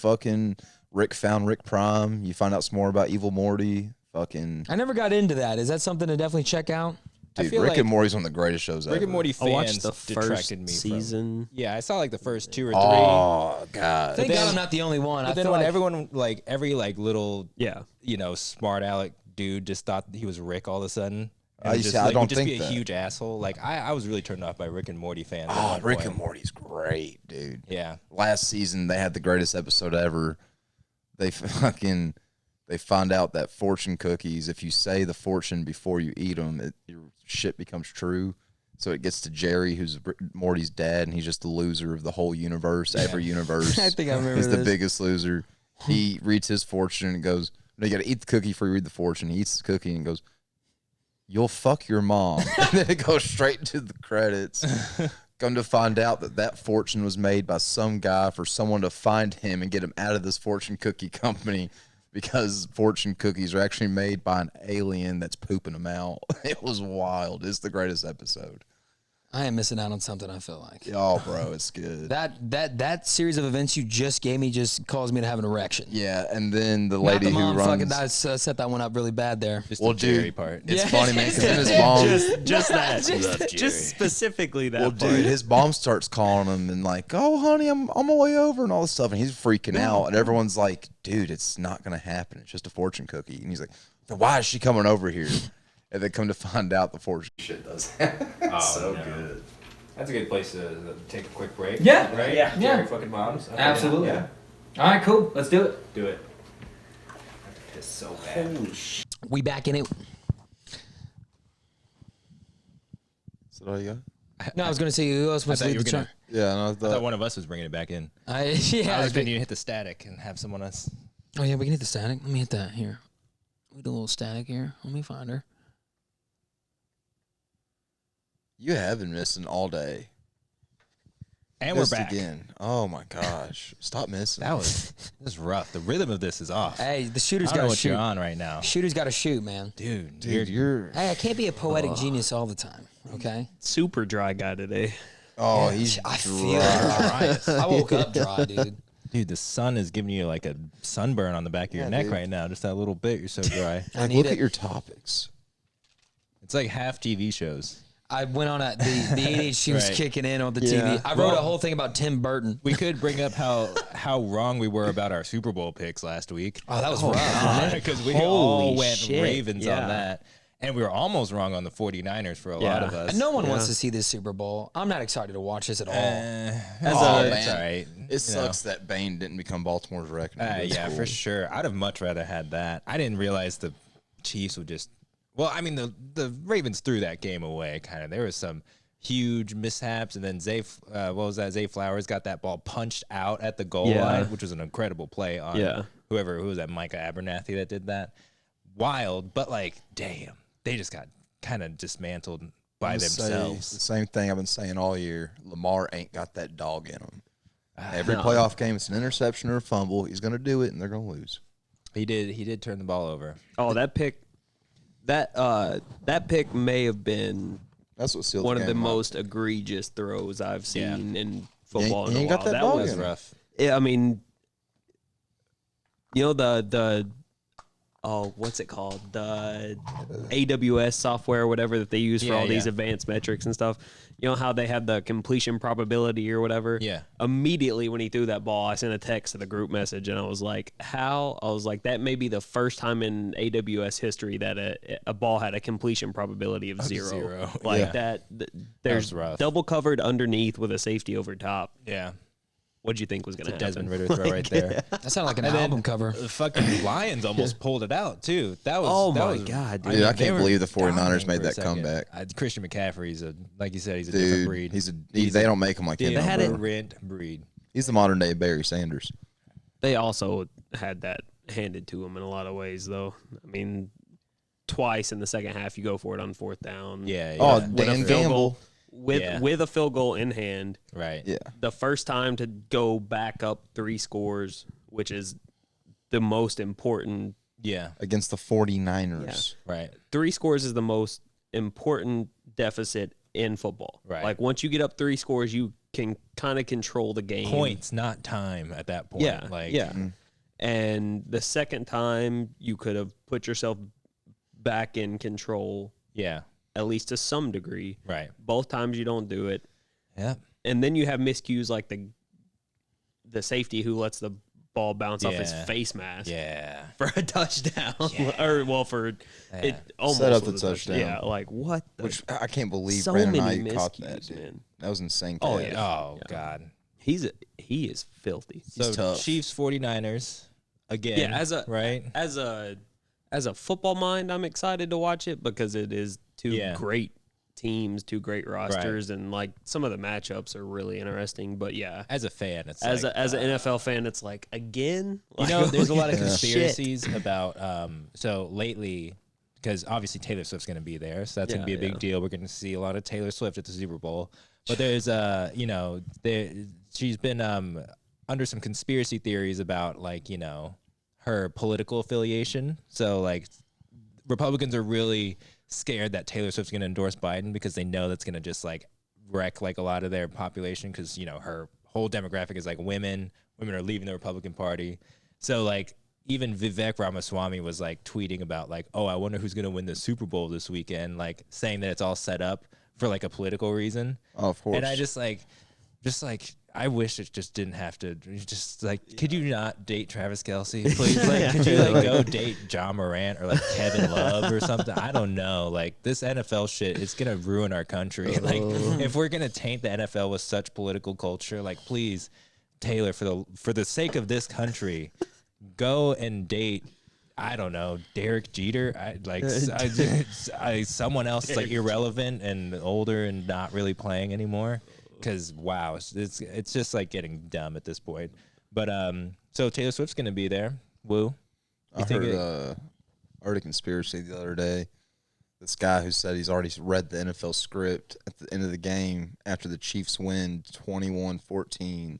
Rick found Rick Prime. You find out some more about Evil Morty. Fucking I never got into that. Is that something to definitely check out? I dude, feel Rick like and Morty's one of the greatest shows ever. Rick and Morty I fans watched the detracted first me from. season. Yeah, I saw like the first 2 or 3. Oh god. Thank then- God I'm not the only one. I But then feel when like everyone, like every like little, Yeah. smart aleck dude just thought he was Rick all of a sudden. I And used just, to- I like, don't would just think be a that. huge asshole. Like I was really turned off by Rick and Morty fans. at Oh, one Rick point. and Morty's great, dude. Yeah. Last season they had the greatest episode ever. They find out that fortune cookies, if you say the fortune before you eat them, your shit becomes true. So it gets to Jerry, who's Morty's dad, and he's just the loser of the whole universe, every universe. I think I remember He's the this. biggest loser. He reads his fortune and goes, no, you got to eat the cookie before you read the fortune. He eats the cookie and goes, you'll fuck your mom. And then it goes straight to the credits. Come to find out that fortune was made by some guy for someone to find him and get him out of this fortune cookie company because fortune cookies are actually made by an alien that's pooping them out. It was wild. It's the greatest episode. I am missing out on something. I feel like Oh, bro, it's good. that series of events you just gave me just caused me to have an erection. Yeah, and then the Not lady the who mom fucking runs. set that one up really bad there. Just Well, the Jerry dude, part. It's Yeah. funny, man, because then his mom. Just that. Jerry. just specifically that Well, part. dude, his mom starts calling him and like, "Oh, honey, I'm on my way over," and all this stuff, and he's freaking out, and everyone's like, "Dude, it's not gonna happen. It's just a fortune cookie," and he's like, "Then why is she coming over here?" And they come to find out the fortune shit does happen. It's so good. That's a good place to take a quick break. Yeah. Right? Yeah. Jerry fucking moms. Okay, Absolutely. Yeah. All right, cool. Let's do it. Do it. It's so bad. We back in it. Is that all you got? No, I was gonna say who else I wants to thought lead you were the gonna. chart. Yeah, no, I thought one of us was bringing it back in. Yeah, I I was think- going to hit the static and have someone else. Oh yeah, we can hit the static. Let me hit that here. We do a little static here. Let me find her. You have been missing all day. And Missed we're back. again. Oh my gosh, stop missing. This is rough. The rhythm of this is off. Hey, the I shooter's don't know got to what shoot. you're on right now. Shooter's got to shoot, man. Dude, you're. Hey, I can't be a poetic genius all the time. Okay. Super dry guy today. Oh, Yeah, he's I feel dry. dry. I woke up dry, dude. Dude, the sun is giving you like a sunburn on the back of your Yeah, neck dude. right now. Just that little bit. You're so dry. I Like, need look it. at your topics. It's like half TV shows. I went on the ADHD was Right. kicking in on the Yeah. TV. I wrote a whole thing about Tim Burton. We could bring up how wrong we were about our Super Bowl picks last week. Oh, that was rough. Because we Holy all went shit. Ravens Yeah. on that. And we were almost wrong on the 49ers for a lot of us. No one wants to see this Super Bowl. I'm not excited to watch this at all. It's Oh, all man. right. It sucks that Bane didn't become Baltimore's reckoning. but it's Yeah, cool. for sure. I'd have much rather had that. I didn't realize the Chiefs would just. Well, I mean, the Ravens threw that game away. Kind of. There was some huge mishaps, and then Zay Flowers got that ball punched out at the goal Yeah. line, which was an incredible play on who was that, Micah Abernathy that did that. Wild, but like, damn, they just got kind of dismantled by themselves. The same thing I've been saying all year. Lamar ain't got that dog in him. Every playoff game, it's an interception or a fumble. He's going to do it, and they're going to lose. He did turn the ball over. Oh, that pick may have been That's what sealed one the of the game up. most egregious throws I've seen in football He in a ain't while. got that That dog was in him. Rough. I mean, you know the what's it called? The AWS software or whatever that they use for all these advanced metrics and stuff. You know how they have the completion probability or whatever? Yeah. Immediately when he threw that ball, I sent a text to the group message and I was like, that may be the first time in AWS history that a ball had a completion probability of zero. Like there's rough. double covered underneath with a safety over top. Yeah. What'd you think was going to happen? Desmond Ritter throw right there. That sounded like an And then album cover. The fucking Lions almost pulled it out too. That was Oh that my was- God, Dude, I they can't were believe the 49ers dominating made for a that second. comeback. Christian McCaffrey's like you said, he's a different Dude, breed. they don't make him like him. They had it- different breed. He's the modern day Barry Sanders. They also had that handed to them in a lot of ways, though. I mean, twice in the second half, you go for it on fourth down. Yeah. Oh, yeah. With a Dan field Gamble. goal, with a field goal in hand. Right. Yeah. The first time to go back up 3 scores, which is the most important. Yeah. Against the 49ers. Right. 3 scores is the most important deficit in football. Right. Like once you get up 3 scores, you can kind of control the game. Points, not time at that point. Yeah. Like yeah. And the second time, you could have put yourself back in control, Yeah. at least to some degree. Right. Both times you don't do it. Yeah. And then you have miscues like the safety who lets the ball bounce off his Yeah. face mask Yeah. for a touchdown. Or, well, for it almost Set up was the a touchdown. Yeah, like what the? Which I can't believe So Brandon many Ayuk caught miscues, that, dude. man. That was insane. Oh, catch. yeah. Oh God. he is filthy. So tough. Chiefs 49ers again. Yeah, right. as a football mind, I'm excited to watch it because it is two great teams, 2 great rosters, and like some of the matchups are really interesting. But yeah, As a fan, it's as like, an NFL fan, it's like again, you know, there's a lot of Shit. conspiracies about so lately, because obviously Taylor Swift's going to be there, so that's going to be a big deal. We're going to see a lot of Taylor Swift at the Super Bowl. But there's she's been under some conspiracy theories about like, you know, her political affiliation. So like Republicans are really scared that Taylor Swift's going to endorse Biden because they know that's going to just like wreck like a lot of their population, because you know her whole demographic is like women are leaving the Republican Party. So like even Vivek Ramaswamy was like tweeting about like, oh, I wonder who's going to win the Super Bowl this weekend, like saying that it's all set up for like a political reason. Oh, of course. And I just like I wish it just didn't have to. Just like, could you not date Travis Kelce, please? Like, could you like go date John Morant or like Kevin Love or something? I don't know. Like this NFL shit, it's gonna ruin our country. Like if we're gonna taint the NFL with such political culture, like please, Taylor, for the sake of this country, go and date. I don't know, Derek Jeter. Someone else is like irrelevant and older and not really playing anymore. Because wow, it's just like getting dumb at this point. But so Taylor Swift's gonna be there. Woo. I heard a conspiracy the other day. This guy who said he's already read the NFL script at the end of the game after the Chiefs win 21-14.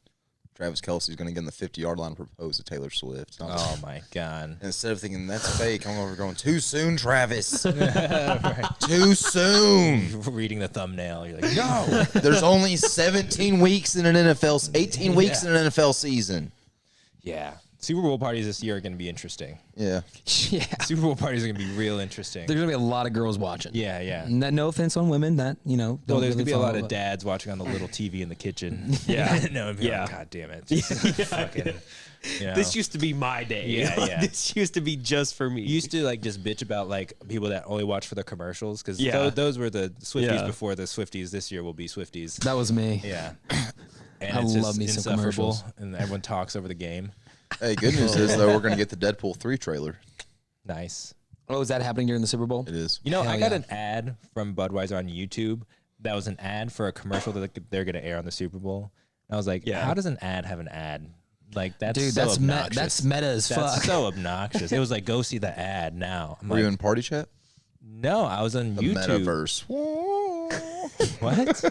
Travis Kelce's going to get in the 50-yard line and propose to Taylor Swift. Oh my God. And instead of thinking that's fake, I'm over going, too soon, Travis. Too soon. Reading the thumbnail, you're like, no. There's only 17 weeks in an 18 weeks in an NFL season. Yeah. Super Bowl parties this year are going to be interesting. Yeah. Yeah. Super Bowl parties are going to be real interesting. There's gonna be a lot of girls watching. Yeah, yeah. And that, no offense on women, that Well, don't there's really gonna be a lot follow, of dads watching on the little TV in the kitchen. Yeah. No, and be Yeah. like, God damn it. Just fucking, you know. This used to be my day. Yeah, yeah. This used to be just for me. You used to like just bitch about like people that only watch for the commercials because Yeah. those were the Swifties Yeah. before the Swifties. This year will be Swifties. That was me. Yeah. And I it's love just me some insufferable, commercials. and everyone talks over the game. Hey, good news is though we're gonna get the Deadpool 3 trailer. Nice. Oh, is that happening during the Super Bowl? It is. You know, Hell I got yeah. an ad from Budweiser on YouTube that was an ad for a commercial that they're going to air on the Super Bowl. And I was like, Yeah. how does an ad have an ad? Like, that's Dude, so that's obnoxious. that's meta as That's fuck. so obnoxious. It was like, go see the ad now. I'm Were you like, in party chat? no, I was on The YouTube. metaverse. What?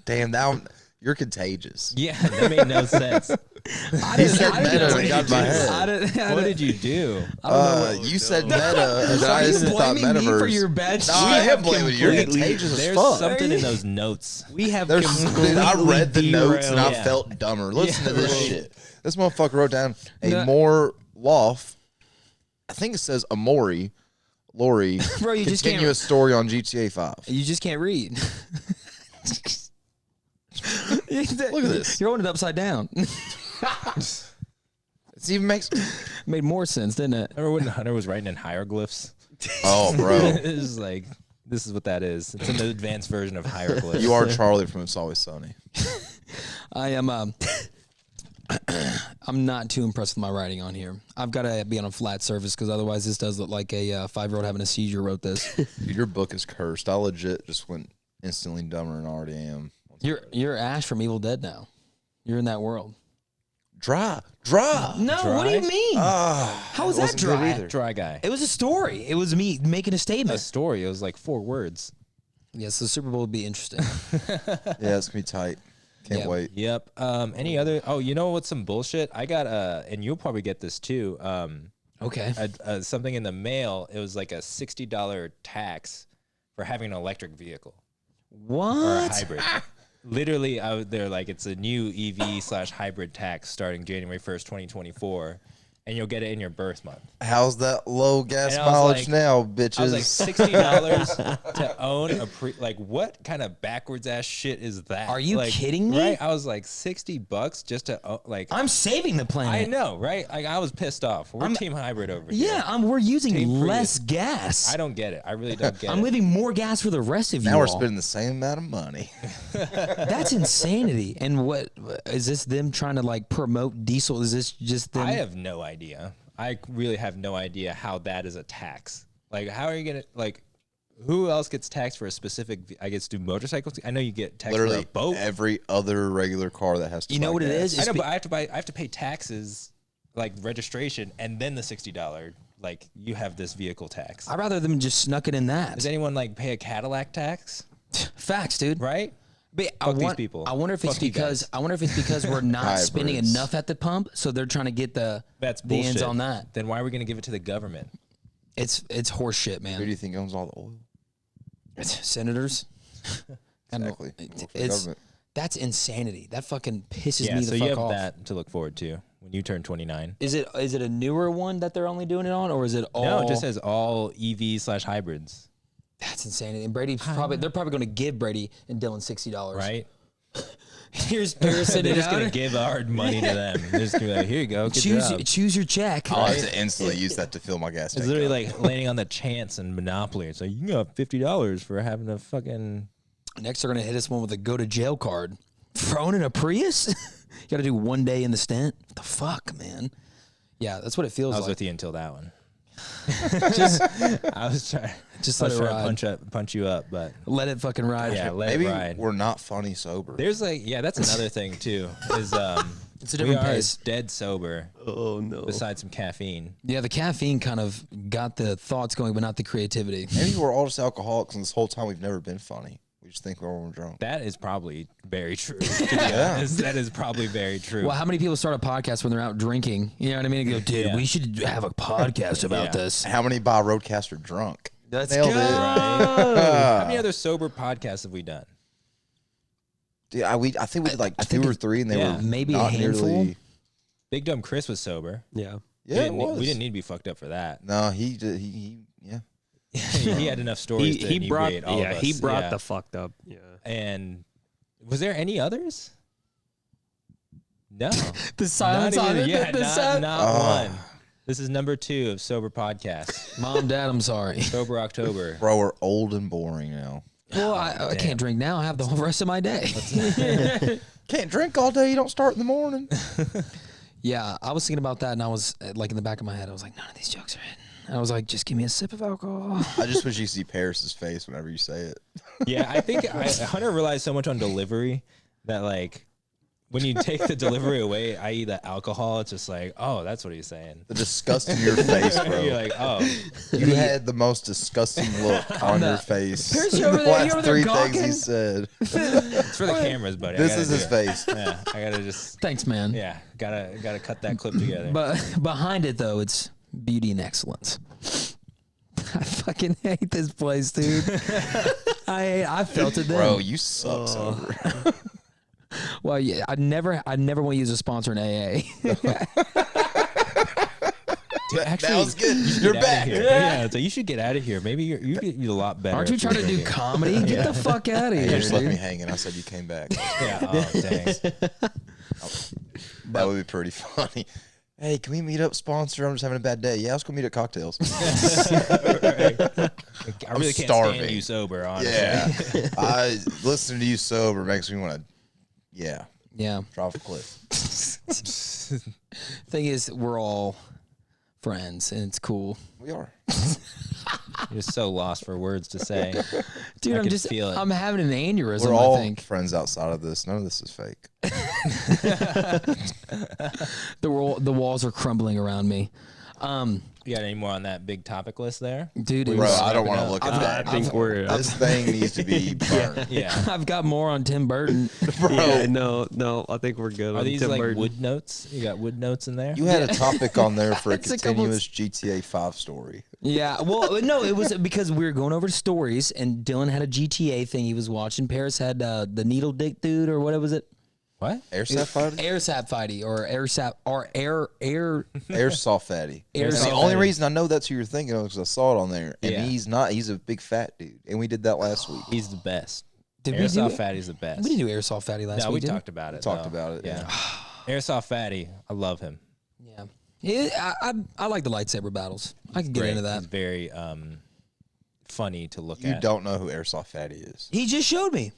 Damn, now you're contagious. Yeah, that made no sense. You said meta and it got in my head. What did you do? You said meta, and then I Are you just thought blaming me metaverse. for your bad No, shit? I am blaming you. You're completely- contagious as There's fuck. something in those notes. we have Dude, I read the notes and I Yeah. felt dumber. Listen Yeah. to this shit. This motherfucker wrote down a No. more loft. I think it says Amori, Lori. Bro, you just can't- continuous story on GTA 5. You just can't read. Look at this. You're holding it upside down. It even makes. Made more sense, didn't it? Remember when Hunter was writing in hieroglyphs? Oh, bro, It's like, this is what that is. It's an advanced version of hieroglyphs. you are Charlie from It's Always Sunny. I am. I'm not too impressed with my writing on here. I've got to be on a flat surface because otherwise this does look like a 5-year-old having a seizure wrote this. Dude, your book is cursed. I legit just went instantly dumber than I already am. You're Ash from Evil Dead now. You're in that world. Dry. No, what do you mean? How was that wasn't good dry? either. Dry guy. It was a story. It was me making a A statement. story. It was like 4 words. Yes, the Super Bowl would be interesting. Yeah, it's gonna be tight. Can't Yeah. wait. Yep. Any other? Oh, you know what's some bullshit? I got and you'll probably get this too. Okay. Something in the mail. It was like a $60 tax for having an electric vehicle or a What? hybrid. Literally, they're like, it's a new EV/hybrid tax starting January 1st, 2024, and you'll get it in your birth month. How's that low gas And I was mileage like- now, I was bitches? like, $60 to own a like, what kind of backwards ass shit is that? Are you Like, kidding me? Right? I was like, $60 just to like. I'm saving the I planet. know, right? Like, I was pissed off. We're team hybrid over here. Yeah, we're using Team less Prius. gas. I don't get it. I really don't get I'm it. leaving more gas for the rest of you. now we're all. spending the same amount of money. That's insanity. And what is this? Them trying to like promote diesel? Is this just them? I have no idea. I really have no idea how that is a tax. Like, how are you gonna like? Who else gets taxed for a specific? I guess do motorcycles. I know you get taxed Literally for a boat. every other regular car that has to. You know buy what it gas. is? I know, It's but I have to pay taxes, like registration, and then the $60. Like, you have this vehicle tax. I'd rather them just snuck it in that. Does anyone like pay a Cadillac tax? Facts, dude. Right? But Fuck these people. I wonder if it's Fuck you because guys. I wonder if it's because we're not spending Hybrids. enough at the pump, so they're trying to get the That's the bullshit. ends on that. Then why are we gonna give it to the government? It's horse shit, Who do man. you think owns all the oil? Senators. And Exactly. Work for the It's government. that's insanity. That fucking pisses Yeah, me so the you fuck have off. that to look forward to when you turn 29. Is it a newer one that they're only doing it on, or is it all? No, it just says all EV/hybrids. That's insanity. And they're probably going to give Brady and Dylan $60. Right? Here's Paris They're sitting just gonna out. give our money to them. They're just gonna be like, here you go. Good job. Choose your check. I'll have to instantly use that to fill my gas tank. It's literally up. like landing on the chance and Monopoly. It's like, you got $50 for having a fucking. Next, they're going to hit us one with a go to jail card for owning a Prius. You got to do 1 day in the stint. What the fuck, man? Yeah, that's what it feels I was like. with you until that one. Just I was trying. Just I let was it trying to ride. punch you up, but let it fucking ride. yeah, let Maybe it ride. we're not funny sober. There's like, yeah, that's another thing too. Is It's a we different are pace. dead sober Oh no. besides some caffeine. Yeah, the caffeine kind of got the thoughts going, but not the creativity. Maybe we're all just alcoholics, and this whole time we've never been funny. We just think we're drunk. That is probably very true. To be honest. That is probably very true. Well, how many people start a podcast when they're out drinking? You know what I mean? And go, dude, Yeah. we should have a podcast about Yeah. this. How many buy Roadcaster drunk? Let's Nailed go. it. How many other sober podcasts have we done? Dude, I think we did like two think or three, and they yeah, were maybe a not handful. nearly. Big Dumb Chris was sober. Yeah. Yeah, it was. We didn't need to be fucked up for that. No, he did. Yeah. He had enough stories to he brought inebriate all of us. he brought Yeah. the fucked up. Yeah. And was there any others? No. The silence Not on even- it. yeah, the not, sound- not one. This is number 2 of Sober Podcast. Mom, Dad, I'm sorry. Sober October. Bro, we're old and boring now. Well, I can't drink now. I have the whole rest of my day. Can't drink all day. You don't start in the morning. Yeah, I was thinking about that, and I was like, in the back of my head, I was like, none of these jokes are hitting. I was like, just give me a sip of alcohol. I just wish you could see Paris's face whenever you say it. Yeah, I think Hunter relies so much on delivery that, like, when you take the delivery away, i.e. the alcohol, it's just like, oh, that's what he's saying. The disgust in your face, bro. You're like, oh. You had the most disgusting look on your face. Paris, you The over there, you last over there 3 gawking? things he said. It's for the cameras, buddy. This is his face. Yeah, I gotta just, Thanks, man. yeah, gotta cut that clip together. But behind it, though, it's beauty and excellence. I fucking hate this place, dude. I felt it then. Bro, you suck sober. Well, yeah, I never want to use a sponsor in AA. Dude, actually, that was good. you should You're get outta back. here. Yeah, so you should get out of here. Maybe you're a lot better. Aren't you if trying to you're do drinking. comedy? Get the fuck out of You here, just left me dude. hanging. I said you came back. Yeah. Oh, dang. That would be pretty funny. Hey, can we meet up, sponsor? I'm just having a bad day. Yeah, let's go meet at cocktails. I really can't starving. stand you sober, honestly. Yeah. Listening to you sober makes me want to, yeah, Yeah. drop a cliff. Thing is, we're all friends, and it's cool. We are. You're so lost for words to say. Dude, I I'm can just, feel it. I'm having an aneurysm, We're all I think. friends outside of this. None of this is fake. The walls are crumbling around me. You got any more on that big topic list there? Dude, Bro, it's- I don't want to look at I that. think we're This thing needs to be burned. Yeah. I've got more on Tim Burton. Bro, yeah, no, I think we're good. Are on these Tim like Burton. wood notes? You got wood notes in there? you had a topic on there for a It's a couple- continuous GTA 5 story. Yeah, well, no, it was because we were going over stories, and Dylan had a GTA thing he was watching. Paris had the needle dick dude, or what was it? What? Airsoft fighting? Airsap fighty, or airsap, or air. Airsoft fatty. Airsoft And the only fatty. reason I know that's who you're thinking of is I saw it on there. And Yeah. he's not. He's a big fat dude. And we did that last week. He's the best. Did we do Airsoft it? Fatty's the best. We didn't do airsoft fatty last no, week. we did talked about it. talked though. about it, Yeah. Airsoft Fatty, I love him. Yeah, I like the lightsaber battles. I can get Great. into that. He's very funny to look You at. don't know who Airsoft Fatty is. He just showed me.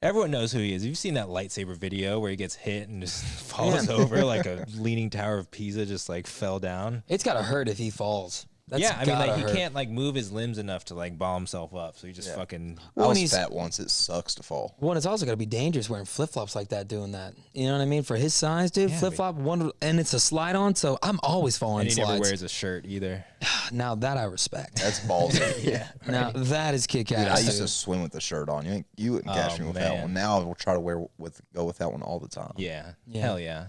Everyone knows who he is. You've seen that lightsaber video where he gets hit and just falls over like a leaning tower of Pisa, just like fell down. It's gotta hurt if he falls. That's yeah, I mean, like gotta he hurt. can't like move his limbs enough to like ball himself up, so he just fucking. Well, I when was he's- fat once. It sucks to fall. Well, and it's also got to be dangerous wearing flip flops like that, doing that. You know what I mean? For his size, dude, Yeah, flip flop, and it's a slide on, so I'm always falling And in he never slides. wears a shirt either. Now that I respect. That's ballsy. Yeah. Now that is kick Dude, I ass. used to swim with the shirt on. You wouldn't catch me with that man. one. Now I will try to go with that one all the time. Yeah. Yeah. Hell yeah.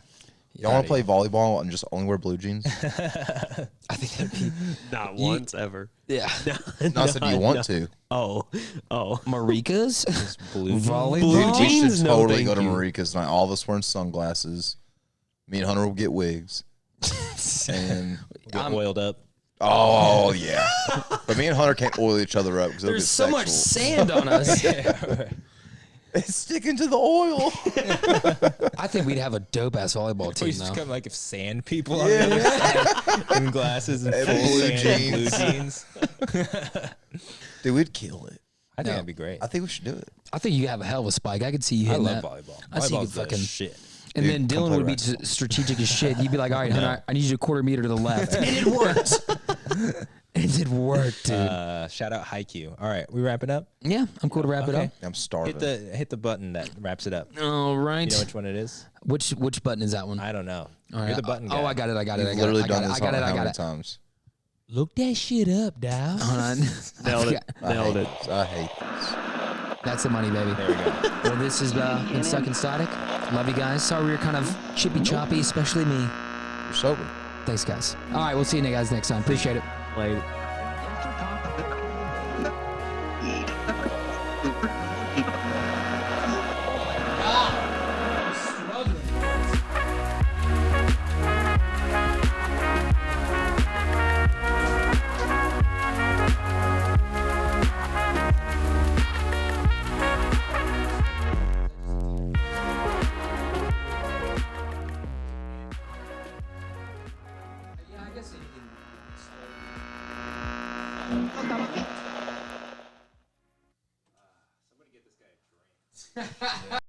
Y'all want to play volleyball and just only wear blue jeans? I think that'd be Not once ever. yeah. No, I said you want to. Oh, Marika's Blue volleyball. Blue We should jeans? No, totally thank go to you. Marika's tonight. All of us wearing sunglasses. Me and Hunter will get wigs. And Get oiled up. oh yeah, but me and Hunter can't oil each other up because There's so much sand on us. It's sticking to the oil. I think we'd have a dope ass volleyball We team just though. become like if sand people on the other side in glasses and And full blue sand blue jeans. jeans. Dude, we'd kill it. I think No. that'd be great. I think we should do it. I think you have a hell of a spike. I could see you I hitting love that. volleyball. I see you Volleyball's the fucking- shit. And Dude, then come Dylan play would be racquetball. strategic as shit. He'd be like, "All right, Hunter, I need you a quarter meter to the left," and it worked. It did work, dude. Shout out Haikyuu. All right, we wrapping up. Yeah, I'm cool to wrap it Okay. up. I'm starving. Hit the button that wraps it up. All right. You know which one it is? Which button is that one? I don't know. All You're right. the button guy. Oh, I got it. I got it. You've I got literally it. I done got it. this I got it. how I got many it. times? Look that shit up, Dow. Hold on. nailed it. Nailed it. I hate this. That's the money, baby. There we go. Well, this has been Stuck in Static. Love you guys. Sorry we were kind of chippy choppy, especially me. You're sober. Thanks, guys. All right, we'll see you guys next time. Appreciate it. Later. Welcome.